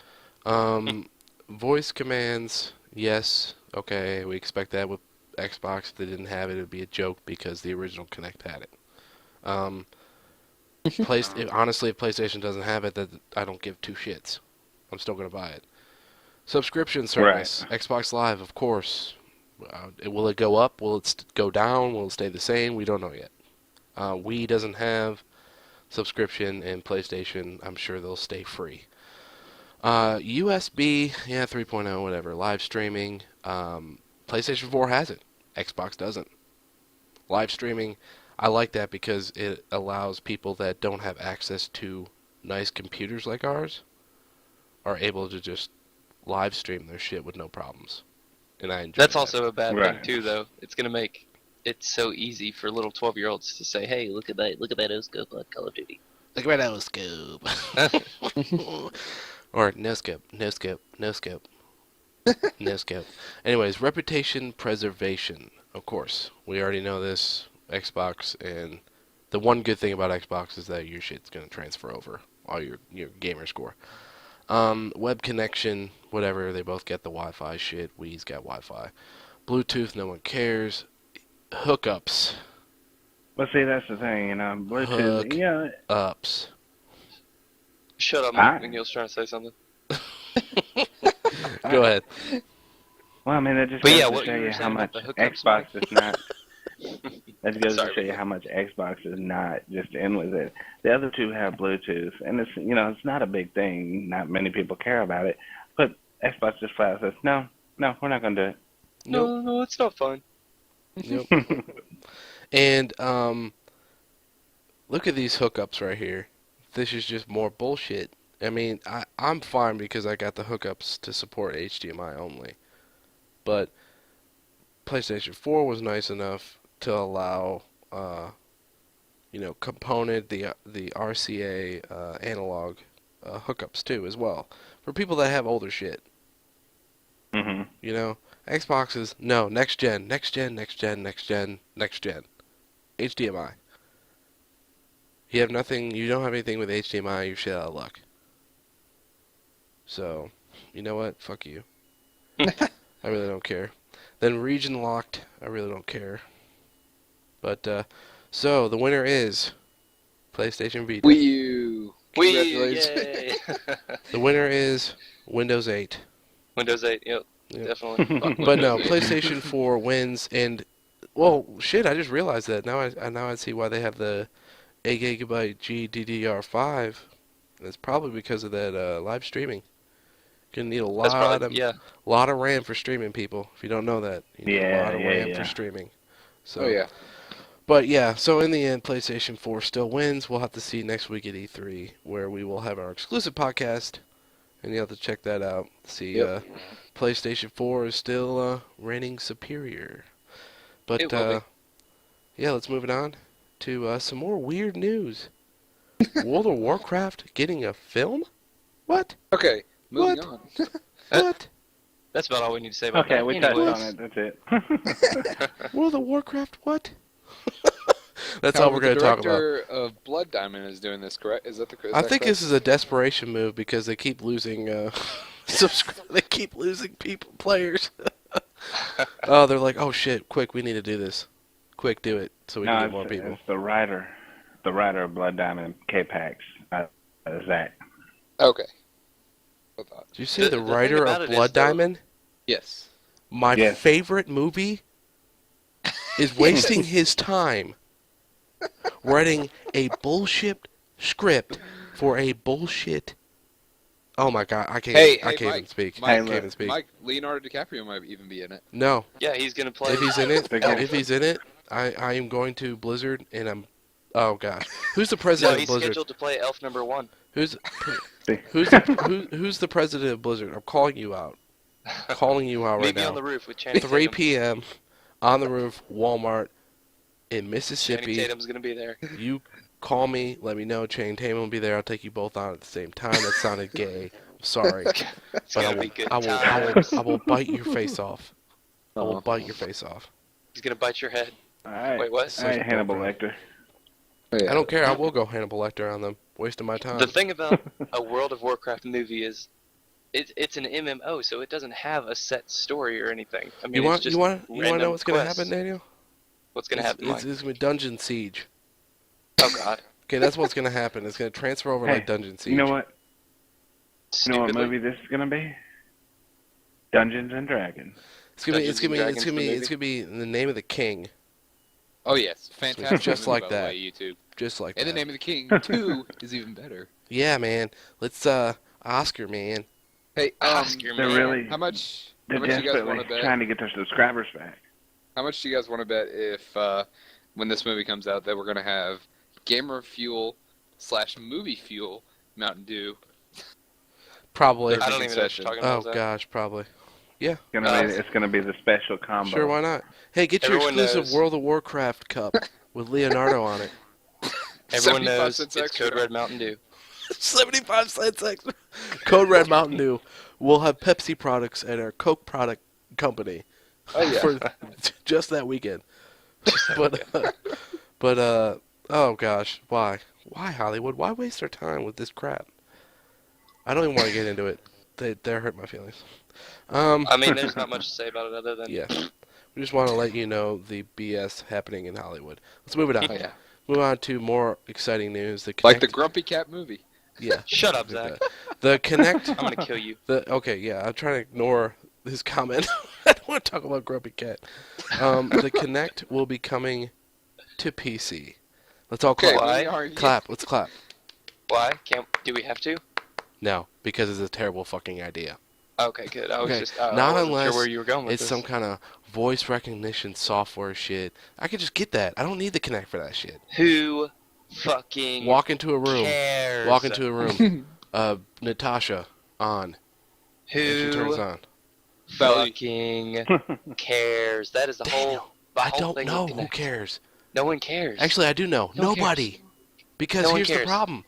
Voice commands, yes, okay, we expect that with Xbox. If they didn't have it, it would be a joke because the original Kinect had it. Honestly, if PlayStation doesn't have it, then I don't give two shits. I'm still gonna buy it. Subscription service, Xbox Live, of course. Will it go up? Will it go down? Will it stay the same? We don't know yet. Wii doesn't have subscription, and PlayStation, I'm sure they'll stay free. USB, yeah, 3.0, whatever. Live streaming. PlayStation 4 has it. Xbox doesn't. Live streaming, I like that because it allows people that don't have access to nice computers like ours are able to just live stream their shit with no problems. And I enjoy That's that. also a bad thing Right. too, though. It's gonna make it so easy for little 12-year-olds to say, "Hey, look at that O-scope on Call of Duty." Look at that scope. Or no scope, no scope, no scope, no scope. Anyways, reputation preservation. Of course, we already know this. Xbox, and the one good thing about Xbox is that your shit's gonna transfer over all your gamer score. Web connection, whatever. They both get the Wi-Fi shit. Wii's got Wi-Fi. Bluetooth, no one cares. Hookups. But see, that's the thing, Bluetooth. Hookups. Shut up, Ah. Mike. McNeil's trying to say something. Go ahead. Well, I mean, that just But goes yeah, to what show you were you how saying much about the hookups, Xbox Mike? is not. That goes Sorry, to show you Mike. how much Xbox is not just in with it. The other two have Bluetooth, and it's not a big thing. Not many people care about it, but Xbox just flat out says no, we're not gonna do Nope. No, it's not fun. Nope. it. And look at these hookups right here. This is just more bullshit. I mean, I'm fine because I got the hookups to support HDMI only. But PlayStation 4 was nice enough to allow, component, the RCA analog hookups too as well. For people that have older shit. hmm You know? Xbox is, no, next gen, next gen, next gen, next gen, next gen. HDMI. You don't have anything with HDMI, you're shit out of luck. So, you know what? Fuck you. I really don't care. Then region locked, I really don't care. But, so, the winner is PlayStation Vita. Wii U. Wii, Congratulations. yay! The winner is Windows 8. Windows 8, yep, Yep. definitely. Fuck But no, Windows 8. PlayStation 4 wins, and, well, shit, I just realized that. Now I see why they have the 8 gigabyte GDDR5. It's probably because of that live streaming. Gonna need a That's lot probably, yeah. of RAM for streaming, people. If you don't know that, you need a lot of RAM for streaming. So, Oh yeah. But yeah, so in the end, PlayStation 4 still wins. We'll have to see next week at E3, where we will have our exclusive podcast, and you'll have to check that out. See, Yep. PlayStation 4 is still reigning superior. But It will yeah, let's move it on to some more weird news. World of Warcraft getting a film? What? Okay. Moving What? on. What? That's about all we need to say about Okay, that. we touched Anyways. on it. That's it. World of Warcraft? What? That's all However, we're going to the talk about. director of Blood Diamond is doing this, correct? Is that the? Is I that think correct? this is a desperation move because they keep losing they keep losing players. Oh, they're like, oh shit, quick, we need to do this. Quick, do it so we can No, get more people. it's the writer of Blood Diamond K-Pax, Zack. Okay. I thought. Did you say The the thing writer about of it is, Blood though- Diamond? Yes. My Yes. favorite movie is wasting his time writing a bullshit script for a bullshit. Oh my god, I can't. Hey, I hey, can't even Mike, speak. Mike, I can't even speak. Mike, Leonardo DiCaprio might even be in it. No, Yeah, he's gonna play. if he's in it, They're getting- if he's in it, I am going to Blizzard, and I'm. Oh gosh, who's the No, president of he's Blizzard? scheduled to play Elf number 1. Who's the president of Blizzard? I'm calling you out. Calling you out right Meet me now. on the roof with Channing 3 Tatum. p.m. on the roof, Walmart in Channing Mississippi. Tatum's gonna be there. You call me, let me know. Channing Tatum will be there. I'll take you both on at the same time. That sounded gay. I'm sorry, It's but gonna be good I will times. I will bite your face off. I will Oh. bite your face off. He's gonna bite your head. All right. Wait, what? All right, Hannibal Lecter. I don't care. I will go Hannibal Lecter on them. Wasting my time. The thing about a World of Warcraft movie is, it's an MMO, so it doesn't have a set story or anything. I mean, you want it's just you want you want to know random what's gonna quests. happen, Daniel? What's gonna happen, It's Mike? gonna be Dungeon Siege. Oh God. Okay, that's what's gonna happen. It's gonna transfer over Hey, like Dungeon Siege. You know what? You know what Stupidly. movie this is gonna be? Dungeons and Dragons. It's gonna be Dungeons and Dragons, the it's gonna be in the name of the king, Oh yes, fantastic. Just movie, like by that. The way, YouTube. just like And that. the Name of the King 2 is even better. Yeah, man. Let's Oscar, man. Hey, Oscar, They're man. really how much? they're How much you guys want desperately to bet? trying to get their subscribers back. How much do you guys want to bet if when this movie comes out that we're gonna have Gamer Fuel / Movie Fuel Mountain Dew? Probably. They're I don't even know what session. you're talking about. Oh Zach. gosh, probably. It's gonna be the special combo. Sure, why not? Hey, get your Everyone exclusive knows. World of Warcraft cup with Leonardo on it. Everyone 75 knows cents it's extra. Code Red Mountain Dew. 75 cents extra. Code Red Mountain Dew. We'll have Pepsi products at our Coke product company Oh yeah. for just that weekend. But oh gosh, why? Why Hollywood? Why waste our time with this crap? I don't even want to get into it. They hurt my feelings. I mean, there's not much to say about it other than Yeah. We just want to let you know the BS happening in Hollywood. Let's move it on. Oh yeah. Move on to more exciting news. The Like the Kinect- Grumpy Cat movie. yeah. Shut up, Zach. The Kinect. I'm gonna kill you. Okay, yeah. I'm trying to ignore his comment. I don't want to talk about Grumpy Cat. The Kinect will be coming to PC. Let's all Okay. clap. Why? we are- Clap. Let's clap. Why? Do we have to? No, because it's a terrible fucking idea. Okay, good. I was Okay, just I not wasn't unless sure where you were going with It's this. some kind of voice recognition software shit. I could just get that. I don't need the Kinect for that shit. Who fucking Walk into a room. cares? Walk into a room. Natasha on. And she turns Who on. fucking cares? That is the Daniel, whole. The I whole don't thing know. with Who Kinect. cares? No one cares. Actually, I do know. No one Nobody. Because No one here's the cares. problem.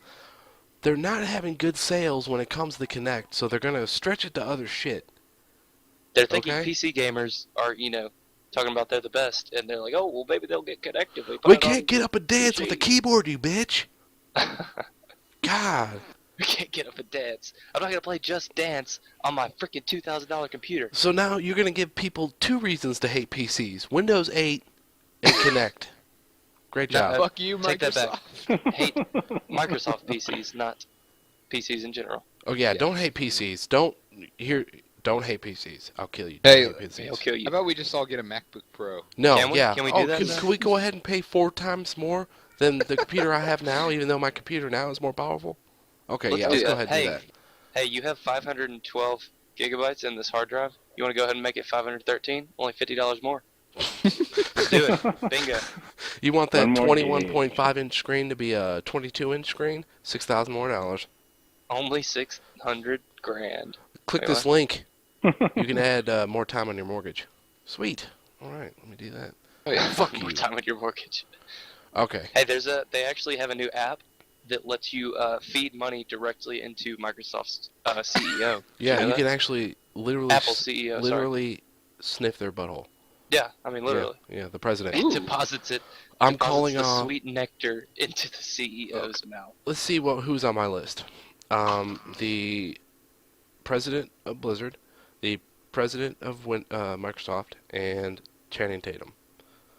They're not having good sales when it comes to the Kinect, so they're going to stretch it to other shit. they're thinking okay. PC gamers are, talking about they're the best, and they're like, oh, well, maybe they'll get connected. We can't get up and dance with the PC. keyboard, you bitch. God. We can't get up and dance. I'm not gonna play Just Dance on my freaking $2,000 computer. So now you're going to give people two reasons to hate PCs. Windows 8 and Kinect. Great job. No. Fuck you, Take that Microsoft. back. Hate Microsoft PCs, not PCs in general. Oh yeah, Yeah. don't hate PCs. Don't hate PCs. I'll kill you. Hey, Don't hate PCs. He'll kill you. How about we just all get a MacBook Pro? No, Can we? yeah. Can we do that Can, now? can we go ahead and pay 4 times more than the computer I have now, even though my computer now is more powerful? Okay, Let's yeah, do let's go that. ahead and Hey, do that. Hey, you have 512 gigabytes in this hard drive. You want to go ahead and make it 513? Only $50 more. Let's do it. Bingo. You want that One more 21.5 inch screen to be a 22 inch screen? $6,000 more dollars. Only $600 grand. Click Wait, this what? link. You can add more time on your mortgage. Sweet. All right, let me do that. Oh yeah. Fuck you. More time with your mortgage. Okay. Hey, they actually have a new app that lets you feed money directly into Microsoft's CEO. Did Yeah, know you that? can actually literally Apple CEO. Sorry. literally sniff their butthole. Yeah, I mean literally. Yeah, the president. It Ooh. deposits I'm calling the on. sweet nectar into the CEO's mouth. Let's see who's on my list. The president of Blizzard, the president of Microsoft, and Channing Tatum.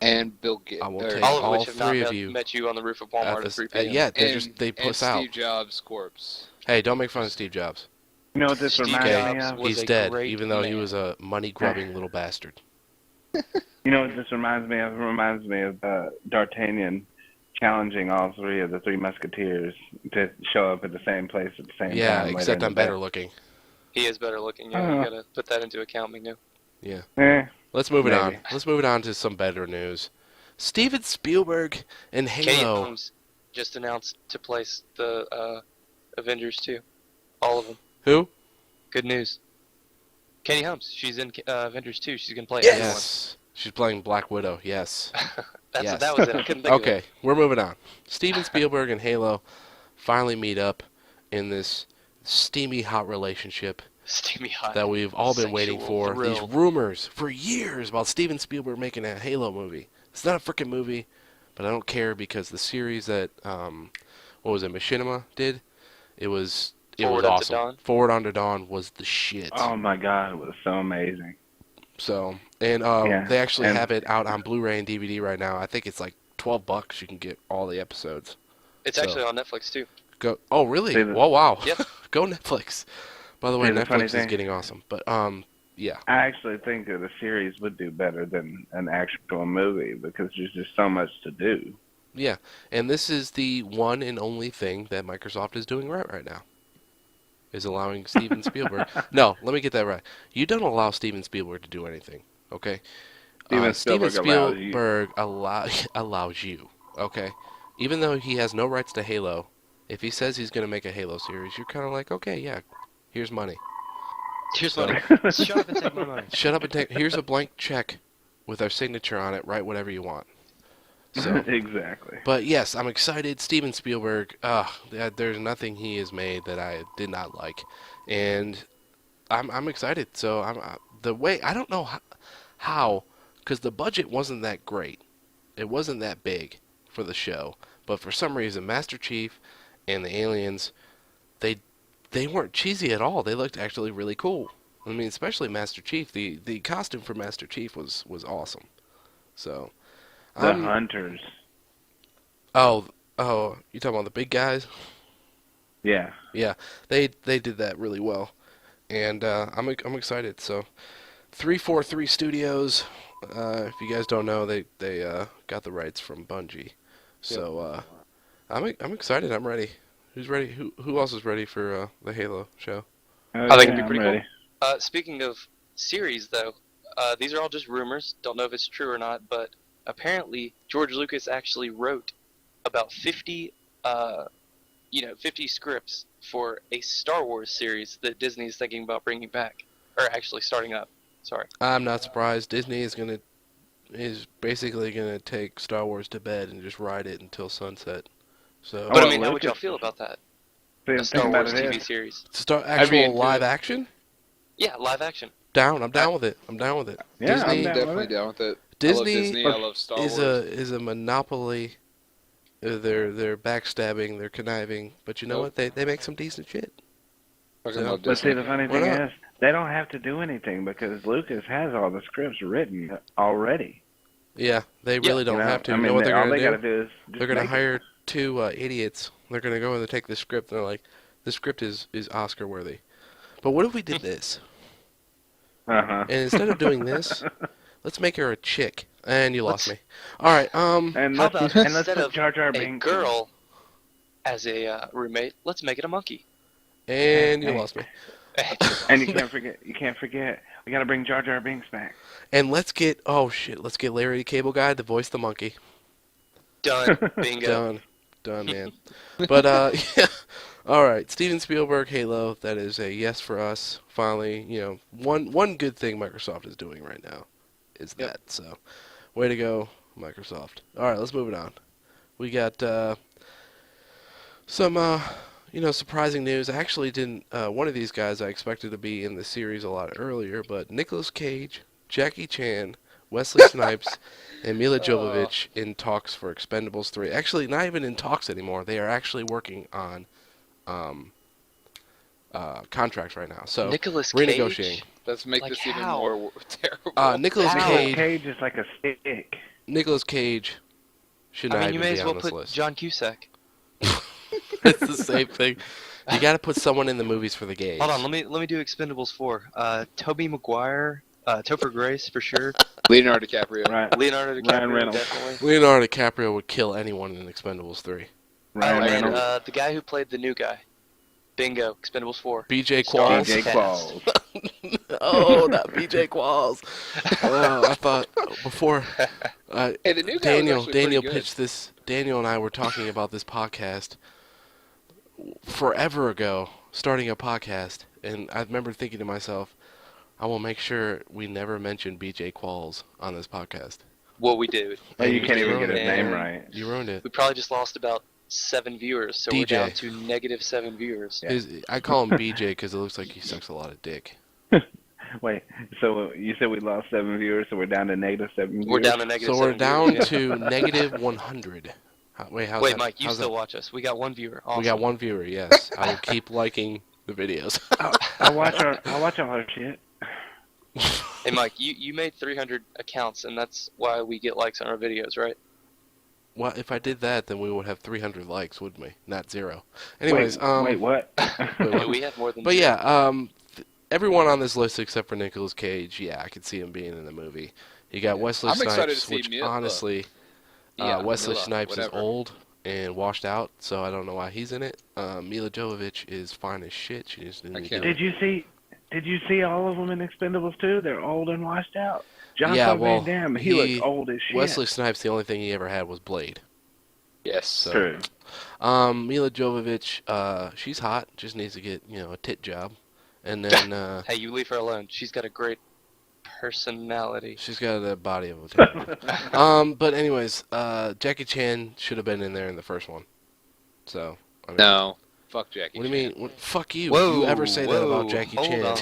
And Bill Gates. I will take All of all which have not three of you met you on the roof of at Walmart at this. 3 p.m. Yeah, And they puss out. Steve Jobs' corpse. Hey, don't make fun of Steve Jobs. You know what this Steve reminds me Jobs of? was He's a dead, great even though he man. was a money-grubbing little bastard. You know what this reminds me of? It reminds me of D'Artagnan challenging all three of the Three Musketeers to show up at the same place at the same Yeah, time. later except in I'm the day. better looking. He is better looking. Yeah, you gotta put that into account, Migno. Yeah. Eh, Let's move it Maybe. on. Let's move it on to some better news. Steven Spielberg and Katie Halo. Holmes just announced to place the Avengers 2. All of them. Who? Good news. Katie Holmes. She's in Avengers 2. She's gonna play everyone. Yes. She's playing Black Widow. Yes. Yes. That was it. I couldn't think of Okay, it. we're moving on. Steven Spielberg and Halo finally meet up in this steamy, hot relationship Steamy hot. that we've all been waiting Sexual for. thrill. These rumors for years about Steven Spielberg making a Halo movie. It's not a freaking movie, but I don't care because the series that what was it, Machinima did? It was Forward Unto awesome. Dawn? Forward Unto Dawn was the shit. oh my God, it was so amazing. So, and Yeah, they actually and- have it out on Blu-ray and DVD right now. I think it's like $12. You can get all the episodes. It's So- actually on Netflix too. Go. Oh, really? See the- Whoa, wow. Yep. Go Netflix. By the way, See, the funny Netflix is thing- getting awesome. But yeah. I actually think that a series would do better than an actual movie because there's just so much to do. Yeah, and this is the one and only thing that Microsoft is doing right now. Is allowing Steven Spielberg. No, let me get that right. You don't allow Steven Spielberg to do anything, okay? Steven Spielberg allows you, okay? Even though he has no rights to Halo, if he says he's going to make a Halo series, you're kind of like, okay, yeah, here's money. Here's So- money. Shut up and take my money. Shut up and take. Here's a blank check with our signature on it. Write whatever you want. So. Exactly. But yes, I'm excited. Steven Spielberg, there's nothing he has made that I did not like, and I'm excited. So the way I don't know how, because the budget wasn't that great, it wasn't that big for the show, but for some reason, Master Chief and the aliens, they weren't cheesy at all. They looked actually really cool. I mean, especially Master Chief. The costume for Master Chief was awesome. So. The Hunters. Oh, you talking about the big guys? Yeah. Yeah, they did that really well, and I'm excited. So, 343 Studios. If you guys don't know, they got the rights from Bungie. So I'm excited. I'm ready. Who's ready? Who else is ready for the Halo show? Oh, I think it'd be I'm pretty ready. cool. Speaking of series, though, these are all just rumors. Don't know if it's true or not, but apparently George Lucas actually wrote about 50 scripts for a Star Wars series that Disney is thinking about bringing back, or actually starting up. Sorry. I'm not surprised. Disney is basically gonna take Star Wars to bed and just ride it until sunset. So, But Oh, I mean, how would y'all Lucas- feel about that? See, A the Star thing about Wars it TV is, series. actual into live it. action? Yeah, live action. I'm down with it. I'm down with it. Yeah, Disney, I'm I'm down definitely with it. down with it. Disney I love Disney. I love Star is Wars. a monopoly. They're backstabbing, they're conniving, but you know Nope. what? They make some decent shit. Fucking so- love But see, Disney. the funny Why thing not? is, they don't have to do anything because Lucas has all the scripts written already. Yeah, they really don't You know? have to. I You mean, know what they're all gonna they do? gotta do is just They're gonna make it. hire two idiots. They're gonna go and they take the script and they're like, "This script is Oscar worthy." But what if we did this? Uh-huh. And instead of doing this, let's make her a chick. And you lost me. All right. And How let's, about and let's instead put of Jar Jar a Binks in. girl as a roommate, let's make it a monkey. And you Hey. lost me. And you can't forget. We gotta bring Jar Jar Binks back. And let's get Larry the Cable Guy to voice the monkey. Done. Bingo. Done, man. But yeah. All right, Steven Spielberg, Halo. That is a yes for us. Finally, one good thing Microsoft is doing right now is Yep. that. So, way to go, Microsoft. All right, let's move it on. We got Some, surprising news. I actually didn't. One of these guys I expected to be in the series a lot earlier, but Nicolas Cage, Jackie Chan, Wesley Snipes, and Mila Oh, Jovovich in talks for Expendables 3. Actually, not even in talks anymore. They are actually working on um, contracts right now. So Nicolas renegotiating. Cage? let's make Like this even how? more terrible. Nicolas How? Nicolas Cage. Cage is like a stick. Nicolas Cage should I not mean, you even may be as on well this put list. John Cusack. It's the same thing. You got to put someone in the movies for the gays. Hold on, let me do Expendables 4. Toby Maguire, Topher Grace for sure. Leonardo DiCaprio. Right. Leonardo Ryan DiCaprio Reynolds. definitely. Leonardo DiCaprio would kill anyone in Expendables 3. Ryan Oh, and Reynolds. the guy who played the new guy. Bingo, Expendables 4. BJ Starring Qualls. DJ cast. Qualls. Oh, not BJ Qualls. Oh, I thought before Hey, the new guy was Daniel actually Daniel pretty good. pitched this. Daniel and I were talking about this podcast forever ago, starting a podcast, and I remember thinking to myself, I will make sure we never mention BJ Qualls on this podcast. What we do. Oh, you And can't even ruined get his it. name And right. You ruined it. We probably just lost about 7 viewers, so we're DJ. down to -7 viewers. Yeah. I call him BJ because it looks like he sucks a lot of dick. Wait, so you said we lost 7 viewers, so we're down to -7 viewers? We're down to -7 So we're down viewers, to negative 100. How's Wait, that? Mike, you how's still that? watch us. We got 1 viewer. Awesome. We got 1 viewer. Yes, I will keep liking the videos. I watch all our shit. Hey, Mike, you made 300 accounts, and that's why we get likes on our videos, right? Well, if I did that, then we would have 300 likes, wouldn't we? Not 0. Anyways, wait, what? Yeah, we have more than but 0. yeah, everyone on this list except for Nicolas Cage, yeah, I could see him being in the movie. You got Wesley I'm excited to Snipes, see which Mila. honestly, Yeah, Wesley Mila, Snipes whatever. is old and washed out, so I don't know why he's in it. Mila Jovovich is fine as shit. She just didn't I do can't- it. Did you see all of them in Expendables 2? They're old and washed out. John Yeah, Claude well, Van Damme, he he- looks old as shit. Wesley Snipes, the only thing he ever had was Blade. Yes. So, True. Mila Jovovich, she's hot, just needs to get, a tit job. And then, Hey, you leave her alone. She's got a great personality. she's got the body of a tit. But anyways, Jackie Chan should have been in there in the first one. So, I mean, No. Fuck Jackie. what do you Chan. mean? Fuck you. Whoa, You ever say that about whoa, Jackie hold Chan? on.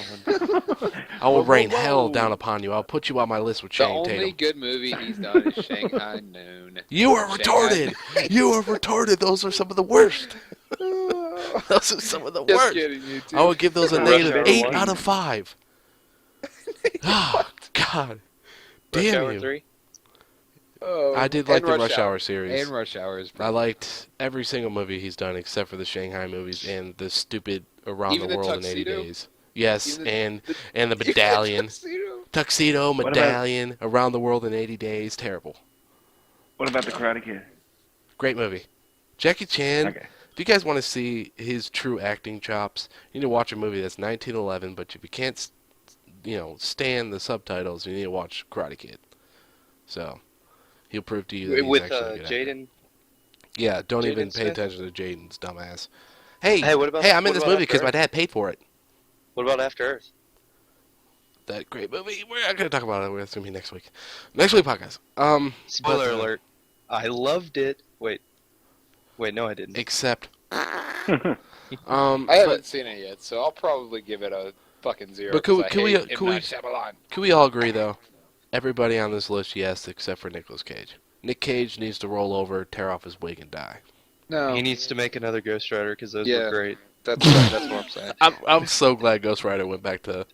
I will Whoa, whoa, rain hell whoa. down upon you. I'll put you on my list with The Channing only Tatum. good movie he's done is Shanghai Noon. You are Shanghai- retarded. You are retarded. Those are some of the worst. Those are some of the Just worst. kidding, you two. I would give those a Rush negative Hour 8 one. out of 5. Oh, God. Rush Damn Hour you. 3? Oh, I did like and the Rush Hour series. And Rush Hour is I pretty liked every single movie he's done except for the Shanghai movies and the stupid Around Even the the World in 80 tuxedo? Days. Yes, Even and the medallion. Tuxedo. Tuxedo, about- medallion, Around the World in 80 Days. Terrible. What about the Karate Kid? Great movie. Jackie Chan, Okay. if you guys want to see his true acting chops, you need to watch a movie that's 1911, but if you can't, stand the subtitles, you need to watch Karate Kid. So, he'll prove to you that he's With actually a good actor. Jaden. Yeah, don't Jaden even pay Smith? attention to Jaden's dumbass. Hey, Hey, what about- I'm in what this about movie because After my dad paid for it. What about After Earth? That great movie. We're not going to talk about it. That's going to be next week. Next week podcast. Spoiler But, alert. I loved it. Wait, no, I didn't. Except, I but haven't seen it yet, so I'll probably give it a fucking 0. But could we- 'cause I could we- hate could M. we- Night Shyamalan. can we all agree, though? Everybody on this list, yes, except for Nicolas Cage. Nick Cage needs to roll over, tear off his wig, and die. No, He needs to make another Ghost Rider because those Yeah. were great. that's what I'm saying. I'm so glad Ghost Rider went back to...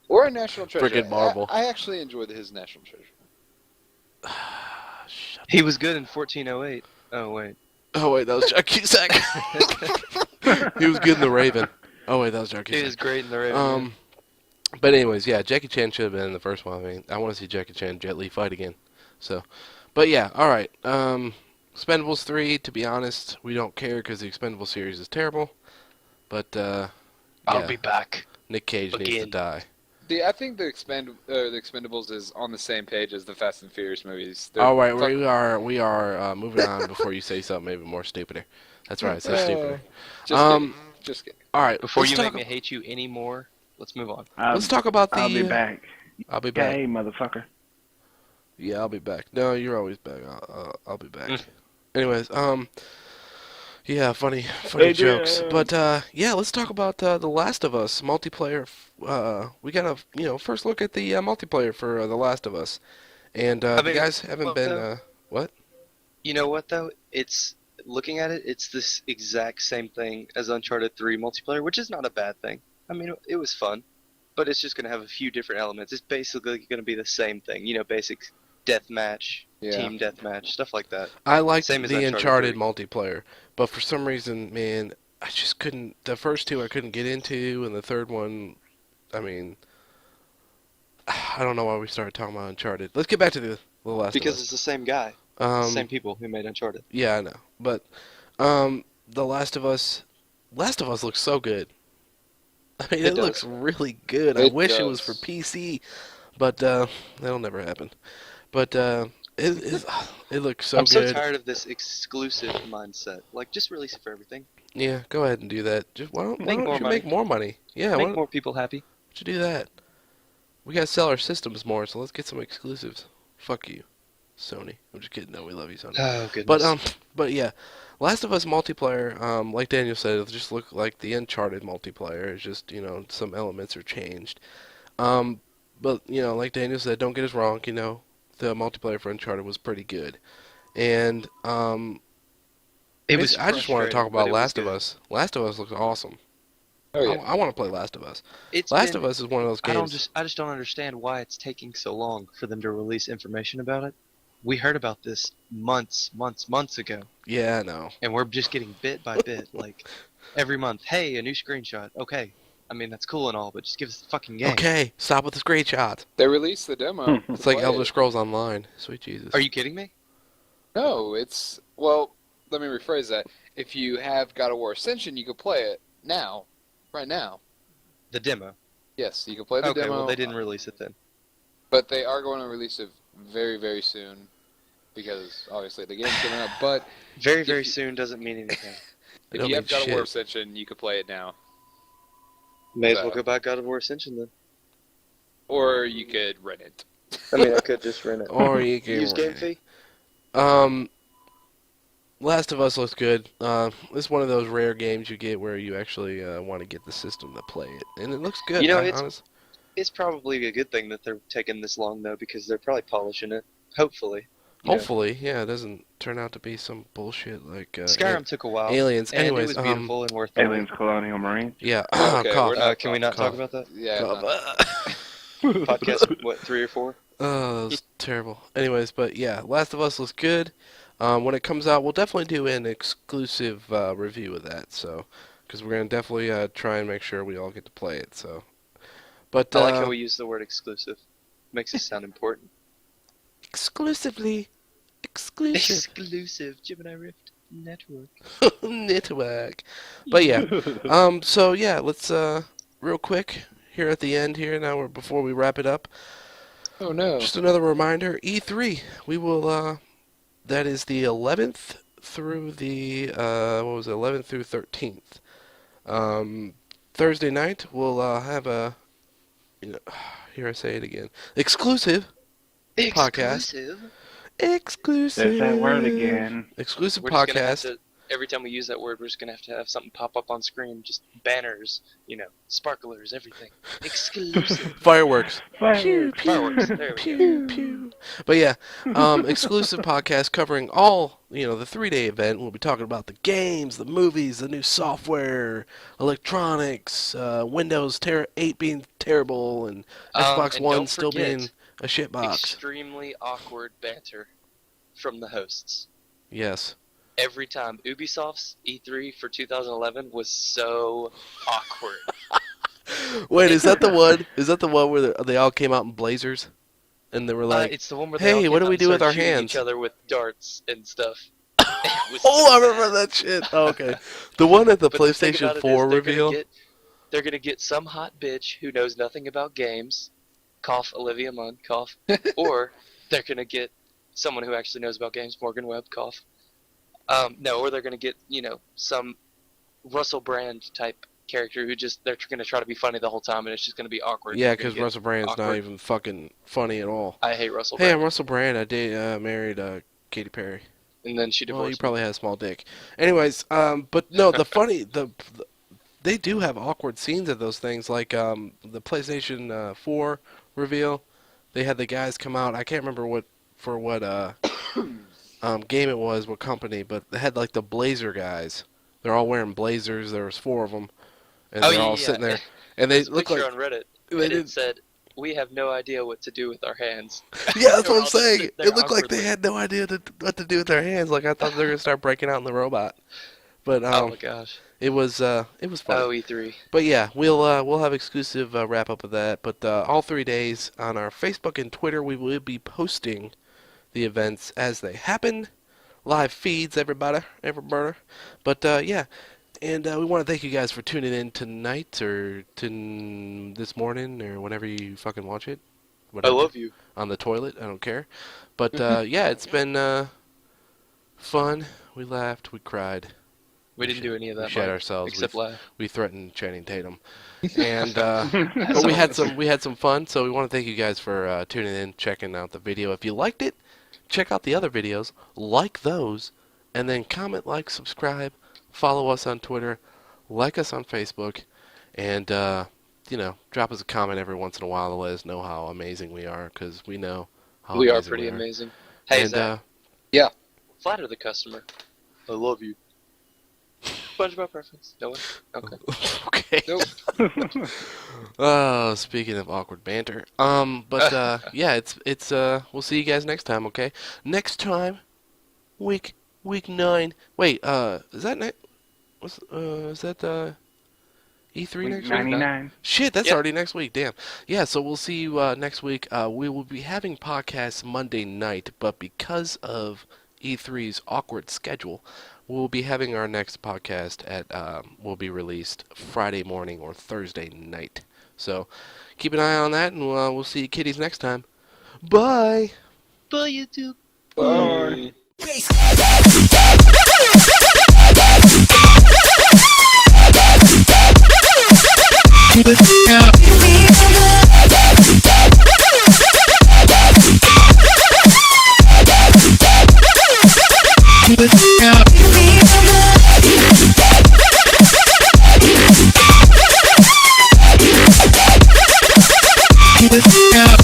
Or a National Treasure. Frickin' Marvel. I actually enjoyed his National Treasure. Shut He was good in 1408. Oh wait. Oh, wait, that was John Cusack. He was good in The Raven. Oh, wait, that was John He Cusack. was great in the Raven. But anyways, yeah, Jackie Chan should have been in the first one. I mean, I want to see Jackie Chan Jet Li fight again. So, but yeah, all right. Expendables 3, to be honest, we don't care because the Expendables series is terrible. But I'll yeah, be back. Nick Cage needs to again. die. I think the Expendables is on the same page as the Fast and Furious movies. All right, we are moving on before you say something even more stupider. That's right, say stupider. Just kidding. All right, Before let's you talk make me hate you anymore, let's move on. Let's talk about the. I'll be back. I'll be back. Hey, motherfucker. Yeah, I'll be back. No, you're always back. I'll be back. Anyways, Yeah, funny jokes. Adrian. But yeah, let's talk about The Last of Us multiplayer. We got a first look at the multiplayer for The Last of Us, and I the mean, guys haven't well, been though, what? you know what though? It's looking at it, it's this exact same thing as Uncharted 3 multiplayer, which is not a bad thing. I mean, it was fun, but it's just going to have a few different elements. It's basically going to be the same thing, basic deathmatch, Yeah. team deathmatch, stuff like that. I liked Same as the Uncharted Uncharted 3. multiplayer, but for some reason, man, I just couldn't. The first two I couldn't get into, and the third one, I mean, I don't know why we started talking about Uncharted. Let's get back to The Last of Because Us. it's the same guy, the Um, same people who made Uncharted. yeah, I know, but The Last of Us looks so good. I mean, It it looks does. really good. I It wish it was for does. PC, but that'll never happen. But it it looks so I'm so good. tired of this exclusive mindset. Like, just release it for everything. Yeah, go ahead and do that. Just why Make don't more you make money. more money? Yeah, why Make don't more people happy. you do that? We gotta sell our systems more, so let's get some exclusives. Fuck you, Sony. I'm just kidding. No, we love you, Sony. Oh, But goodness. but yeah, Last of Us multiplayer. Like Daniel said, it'll just look like the Uncharted multiplayer. It's just some elements are changed. Um, but like Daniel said, don't get us wrong. The multiplayer for Uncharted was pretty good, and It was I just want to talk frustrating, but about it was Last of good. Us. Last of Us looks awesome. Oh yeah. I want to play Last of Us. It's Last of been Us is one of those games. I just don't understand why it's taking so long for them to release information about it. We heard about this months ago, Yeah, I know. and we're just getting bit by bit, like every month. Hey, a new screenshot. Okay, I mean that's cool and all, but just give us the fucking game. Okay, stop with the screenshots. They released the demo. to It's like play Elder it. Scrolls Online. Sweet Jesus. Are you kidding me? No, it's well. Let me rephrase that. If you have God of War Ascension, you can play it now, right now. The demo. Yes, you can play the Okay, demo. well they didn't release it then. But they are going to release it very, very soon, because obviously the game's coming up. But Very If very you- soon doesn't mean anything. It if don't you mean have God of War shit. Ascension, you can play it now, May as well So- go buy God of War Ascension then. or you could rent it. I mean, I could just rent it. Or you can Use game rent fee. it. Last of Us looks good. It's one of those rare games you get where you actually want to get the system to play it, and it looks good. You know, Honest. it's probably a good thing that they're taking this long though, because they're probably polishing it. Hopefully. You know. Hopefully, yeah, it doesn't turn out to be some bullshit like Skyrim took a while. Aliens. And Anyways, it was beautiful and worth the Aliens, Colonial Marines. yeah, Okay, cough. we're not Can we not Cough. talk about that? Yeah. Cough. Podcast, what, 3 or 4? Oh, that was terrible. Anyways, but yeah, Last of Us looks good. When it comes out, we'll definitely do an exclusive review of that. So, because we're gonna definitely try and make sure we all get to play it. So, but I like how we use the word exclusive. Makes it sound important. exclusively, exclusive Exclusive Gemini Rift Network. network. But yeah, so yeah, let's real quick here at the end here now, before we wrap it up. Oh no. Just another reminder: E3. We will. That is the 11th through the what was it? 11th through 13th. Thursday night we'll have a. Here I say it again. Exclusive. Podcast. Exclusive. There's that word again. Exclusive We're just gonna have podcast. to. Every time we use that word, we're just gonna have something pop up on screen. Just banners, sparklers, everything. Exclusive. Fireworks. Fireworks. Fireworks. There we go. Pew, pew. But yeah, exclusive podcast covering all, the 3-day event. We'll be talking about the games, the movies, the new software, electronics, Windows 8 being terrible, and Xbox And One don't still forget, being a shitbox. extremely awkward banter from the hosts. Yes. Every time. Ubisoft's E3 for 2011 was so awkward. Wait, is that the one? Is that the one where they all came out in blazers, and they were like, it's the one where "Hey, they all what came do out we and do with started our shooting hands?" each other with darts and stuff. It was "Oh, so I remember bad. that shit." Oh, okay, the one at the But the thing PlayStation about it 4 is they're reveal. they're gonna get some hot bitch who knows nothing about games, cough Olivia Munn, cough, or they're gonna get someone who actually knows about games, Morgan Webb, cough. No, or they're gonna get some Russell Brand type character who they're gonna try to be funny the whole time, and it's just gonna be awkward. Yeah, You're gonna because get Russell Brand's not awkward. even fucking funny at all. I hate Russell Hey, Brand. I'm Russell Brand. I married Katy Perry. and then she Well, divorced you me. probably had a small dick. Anyways, but no, they do have awkward scenes at those things, like the PlayStation 4 reveal. They had the guys come out. I can't remember what game it was, what company, but they had like the Blazer guys. They're all wearing blazers. There was four of them, and Oh they're yeah, all yeah. sitting there, and they There's a look picture like on Reddit, they and did. it said, "We have no idea what to do with our hands." Yeah, that's They were what I'm all just saying. sitting there It looked like they awkwardly. had no idea what to do with their hands. Like I thought they were gonna start breaking out in the robot. But Oh my gosh. it was funny. Oh, E3. But yeah, we'll have exclusive wrap up of that. But all 3 days on our Facebook and Twitter, we will be posting the events as they happen. Live feeds, everybody. But yeah, and we want to thank you guys for tuning in tonight or this morning or whenever you fucking watch it. I Whatever. love you. On the toilet, I don't care. But yeah, it's been fun. We laughed, we cried. We didn't do any of We that, shat Mike, ourselves. except laugh. We threatened Channing Tatum, and but we had some fun. So we want to thank you guys for tuning in, checking out the video. If you liked it, check out the other videos, like those, and then comment, like, subscribe, follow us on Twitter, like us on Facebook, and drop us a comment every once in a while to let us know how amazing we are, because we know how We are amazing pretty we are. amazing. Hey, And Zach, Yeah. flatter the customer. I love you. SpongeBob reference. No one? Okay. okay. Nope. Oh, speaking of awkward banter. But yeah, it's we'll see you guys next time, okay? Next time, week 9. Wait, is that is that E3 Week next week? 99. Shit, that's Yep. already next week. Damn. Yeah, so we'll see you next week. We will be having podcasts Monday night, but because of E3's awkward schedule, we'll be having our next podcast will be released Friday morning or Thursday night. So keep an eye on that, and we'll see you kiddies next time. Bye. Bye, YouTube. Bye. Yeah.